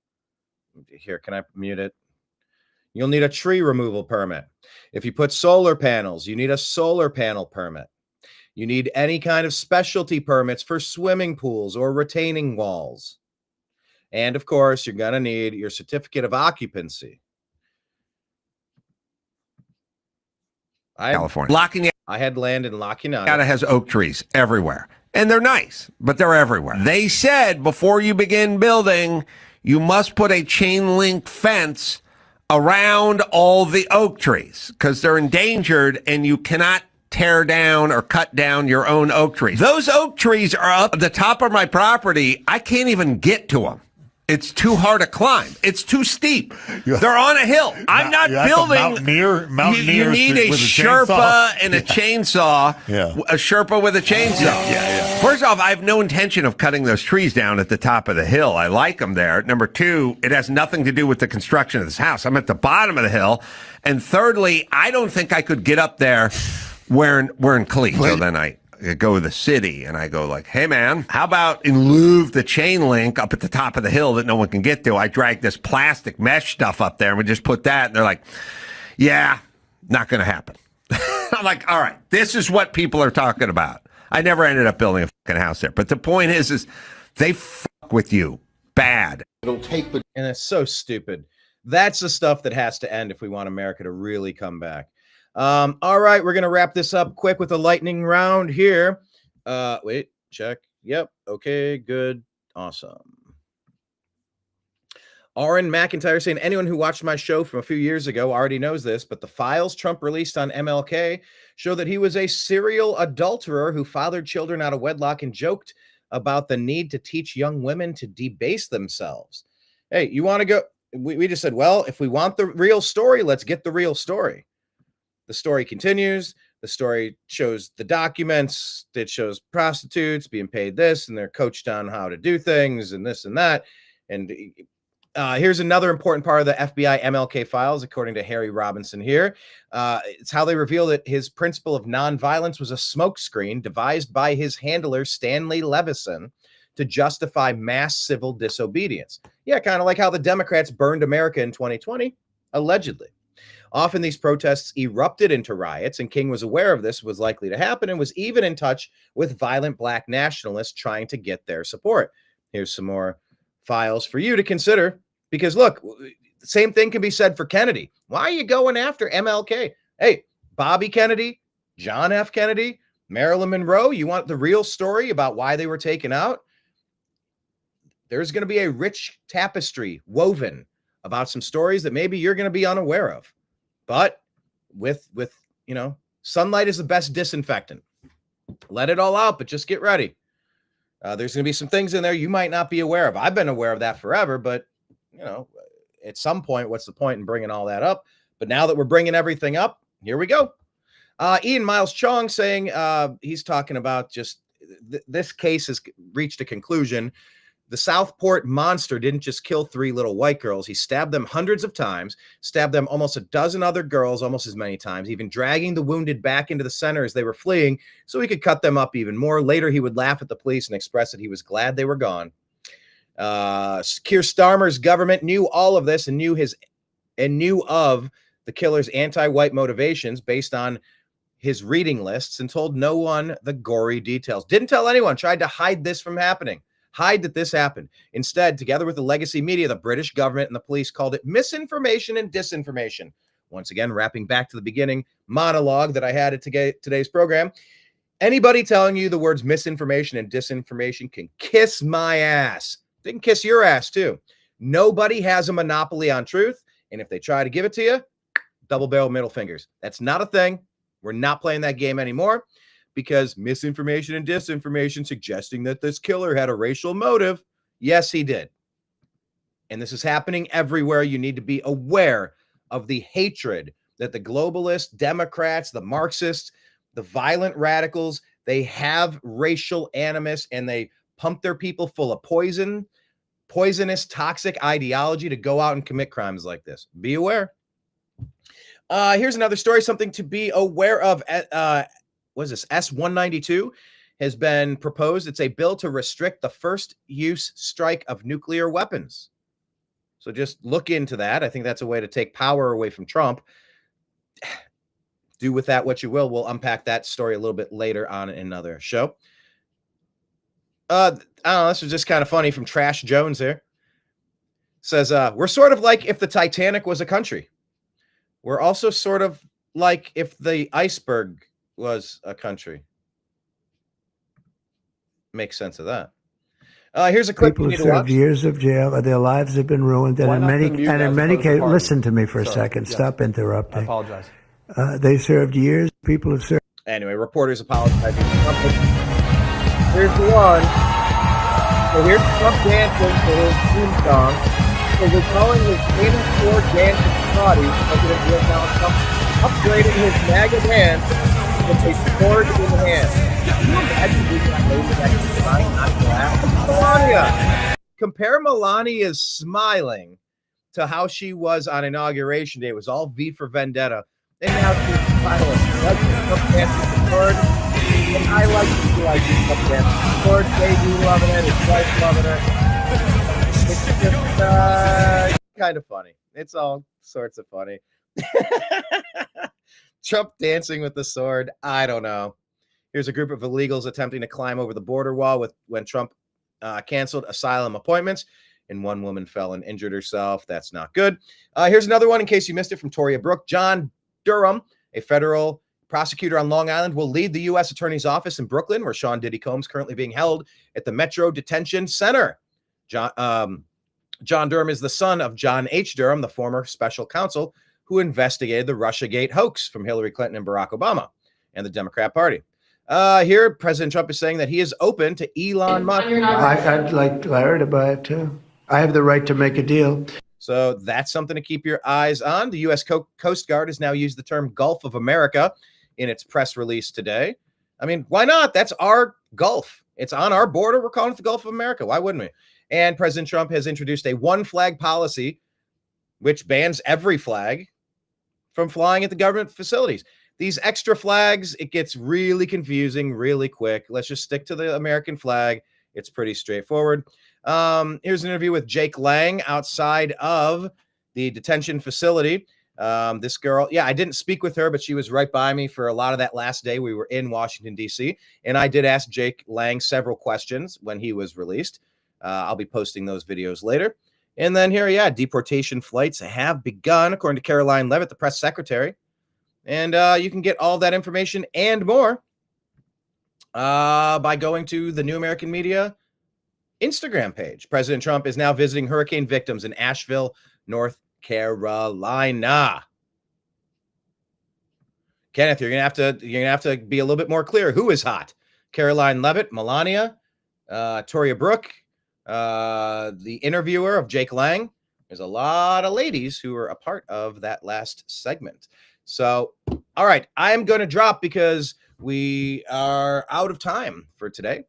Here, can I mute it? You'll need a tree removal permit. If you put solar panels, you need a solar panel permit. You need any kind of specialty permits for swimming pools or retaining walls. And of course, you're going to need your certificate of occupancy. California. I had land in La Cunada. It has oak trees everywhere. And they're nice, but they're everywhere. They said before you begin building, you must put a chain link fence around all the oak trees because they're endangered and you cannot tear down or cut down your own oak trees. Those oak trees are up at the top of my property. I can't even get to them. It's too hard to climb. It's too steep. They're on a hill. I'm not building. You need a Sherpa and a chainsaw. Yeah. A Sherpa with a chainsaw. Yeah. First off, I have no intention of cutting those trees down at the top of the hill. I like them there. Number two, it has nothing to do with the construction of this house. I'm at the bottom of the hill. And thirdly, I don't think I could get up there wearing cleats. So then I go to the city and I go like, hey man, how about in lieu of the chain link up at the top of the hill that no one can get to, I drag this plastic mesh stuff up there and we just put that. And they're like, yeah, not going to happen. I'm like, all right, this is what people are talking about. I never ended up building a fucking house there. But the point is they fuck with you bad. It'll take, and it's so stupid. That's the stuff that has to end if we want America to really come back. All right, we're going to wrap this up quick with a lightning round here. Wait, check. Yep. Okay, good. Awesome. Aaron McIntyre saying, anyone who watched my show from a few years ago already knows this, but the files Trump released on MLK show that he was a serial adulterer who fathered children out of wedlock and joked about the need to teach young women to debase themselves. Hey, you want to go? We just said, well, if we want the real story, let's get the real story. the story continues. The story shows the documents. It shows prostitutes being paid this, and they're coached on how to do things and this and that. And here's another important part of the FBI MLK files, according to Harry Robinson here. It's how they reveal that his principle of nonviolence was a smokescreen devised by his handler, Stanley Levison, to justify mass civil disobedience. Yeah, kind of like how the Democrats burned America in 2020, allegedly. Often these protests erupted into riots, and King was aware of this was likely to happen and was even in touch with violent black nationalists trying to get their support. Here's some more files for you to consider, because look, the same thing can be said for Kennedy. Why are you going after MLK? Hey, Bobby Kennedy, John F. Kennedy, Marilyn Monroe, you want the real story about why they were taken out? There's going to be a rich tapestry woven about some stories that maybe you're going to be unaware of. But with sunlight is the best disinfectant. Let it all out, but just get ready. There's going to be some things in there you might not be aware of. I've been aware of that forever, but at some point, what's the point in bringing all that up? But now that we're bringing everything up, here we go. Ian Miles Chong saying he's talking about just this case has reached a conclusion. The Southport monster didn't just kill 3 little white girls. He stabbed them hundreds of times, stabbed them almost a dozen other girls almost as many times, even dragging the wounded back into the center as they were fleeing so he could cut them up even more. Later, he would laugh at the police and express that he was glad they were gone. Keir Starmer's government knew all of this and knew of the killer's anti-white motivations based on his reading lists and told no one the gory details. Didn't tell anyone, tried to hide this from happening. Hide that this happened. Instead, together with the legacy media, the British government and the police called it misinformation and disinformation. Once again, wrapping back to the beginning monologue that I had at today's program. Anybody telling you the words misinformation and disinformation can kiss my ass. They can kiss your ass too. Nobody has a monopoly on truth. And if they try to give it to you, double barrel middle fingers. That's not a thing. We're not playing that game anymore. Because misinformation and disinformation suggesting that this killer had a racial motive. Yes, he did. And this is happening everywhere. You need to be aware of the hatred that the globalists, Democrats, the Marxists, the violent radicals, they have racial animus and they pump their people full of poisonous, toxic ideology to go out and commit crimes like this. Be aware. Here's another story, something to be aware of. What is this? S-192 has been proposed. It's a bill to restrict the first use strike of nuclear weapons. So just look into that. I think that's a way to take power away from Trump. Do with that what you will. We'll unpack that story a little bit later on in another show. I don't know. This was just kind of funny from Trash Jones here. Says, we're sort of like if the Titanic was a country. We're also sort of like if the iceberg was a country. Makes sense of that. Here's a clip. People who served years of jail, their lives have been ruined, and in many cases, listen to me for a second. Yes. Stop interrupting. I apologize. They served years. People have served. Anyway, reporters apologize. Here's the one. So here's Trump dancing for his theme song. So they're calling his 84 dancing party. President Trump upgrading his MAGA dance with a sword in the hand. Can you imagine being that lady that's smiling, not laughing? Melania! Compare Melania's smiling to how she was on Inauguration Day. It was all V for Vendetta. And now she's smiling. Like Trump dancing with the sword. And I like to see like Trump dancing with the sword. JD loving it. His wife loving it. It's just kind of funny. It's all sorts of funny. Trump dancing with the sword. I don't know. Here's a group of illegals attempting to climb over the border wall when Trump canceled asylum appointments, and one woman fell and injured herself. That's not good. Here's another one in case you missed it from Toria Brooke. John Durham, a federal prosecutor on Long Island, will lead the U.S. Attorney's Office in Brooklyn, where Sean Diddy Combs currently being held at the Metro Detention Center. John Durham is the son of John H. Durham, the former special counsel who investigated the Russiagate hoax from Hillary Clinton and Barack Obama and the Democrat Party. Here, President Trump is saying that he is open to Elon Musk. I'd like Larry to buy it too. I have the right to make a deal. So that's something to keep your eyes on. The U.S. Coast Guard has now used the term Gulf of America in its press release today. I mean, why not? That's our Gulf. It's on our border. We're calling it the Gulf of America. Why wouldn't we? And President Trump has introduced a one flag policy, which bans every flag from flying at the government facilities. These extra flags, it gets really confusing really quick. Let's just stick to the American flag. It's pretty straightforward. Here's an interview with Jake Lang outside of the detention facility. This girl, yeah, I didn't speak with her, but she was right by me for a lot of that last day. We were in Washington, D.C., and I did ask Jake Lang several questions when he was released. I'll be posting those videos later. And then here, yeah, deportation flights have begun, according to Caroline Leavitt, the press secretary. And you can get all that information and more by going to the New American Media Instagram page. President Trump is now visiting hurricane victims in Asheville, North Carolina. Kenneth, you're gonna have to be a little bit more clear. Who is hot? Caroline Leavitt, Melania, Toria Brooke, the interviewer of Jake Lang. There's a lot of ladies who were a part of that last segment. So, all right, I'm going to drop because we are out of time for today.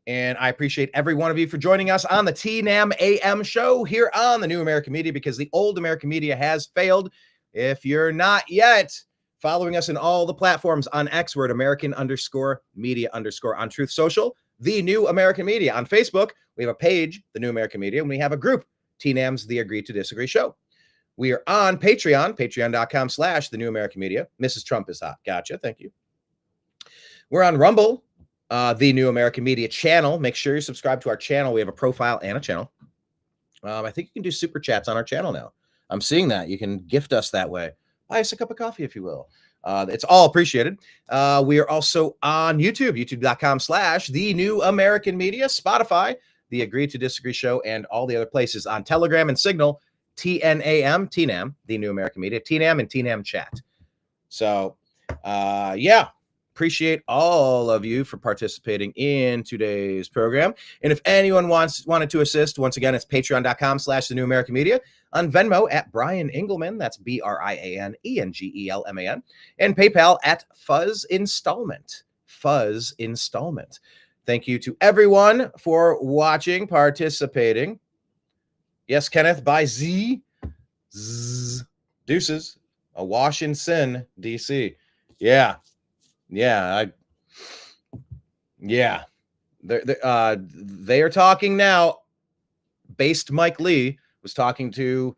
And I appreciate every one of you for joining us on the TNAM AM show here on the New American Media, because the old American Media has failed. If you're not yet following us in all the platforms on X, we're at American_Media_ on Truth Social, the New American Media. On Facebook, we have a page, the New American Media, and we have a group, TNAM's The Agree to Disagree Show. We are on Patreon, patreon.com/the New American Media. Mrs. Trump is hot. Gotcha. Thank you. We're on Rumble, the New American Media channel. Make sure you subscribe to our channel. We have a profile and a channel. I think you can do super chats on our channel now. I'm seeing that. You can gift us that way. Buy us a cup of coffee, if you will. It's all appreciated. We are also on YouTube, youtube.com/the New American Media, Spotify, the Agree to Disagree Show, and all the other places. On Telegram and Signal, TNAM, the New American Media, TNAM and TNAM chat. So, yeah, appreciate all of you for participating in today's program. And if anyone wanted to assist, once again, it's patreon.com/the New American Media, on Venmo at Brian Engelman, that's BrianEngelman, and PayPal at Fuzz Installment. Thank you to everyone for watching, participating. Yes, Kenneth, by Z. Deuces. A wash in sin, DC. Yeah. They are talking now. Based Mike Lee was talking to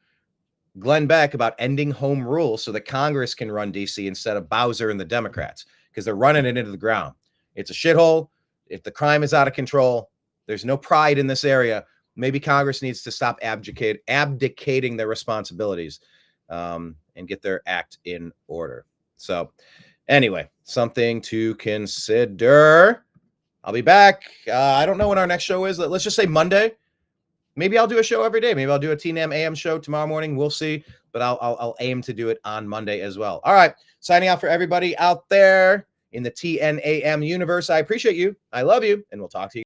Glenn Beck about ending home rule so that Congress can run DC instead of Bowser and the Democrats, because they're running it into the ground. It's a shithole. If the crime is out of control, there's no pride in this area. Maybe Congress needs to stop abdicating their responsibilities and get their act in order. So anyway, something to consider. I'll be back. I don't know when our next show is. Let's just say Monday. Maybe I'll do a show every day. Maybe I'll do a TNAM AM show tomorrow morning. We'll see. But I'll aim to do it on Monday as well. All right. Signing out for everybody out there in the TNAM universe. I appreciate you. I love you. And we'll talk to you.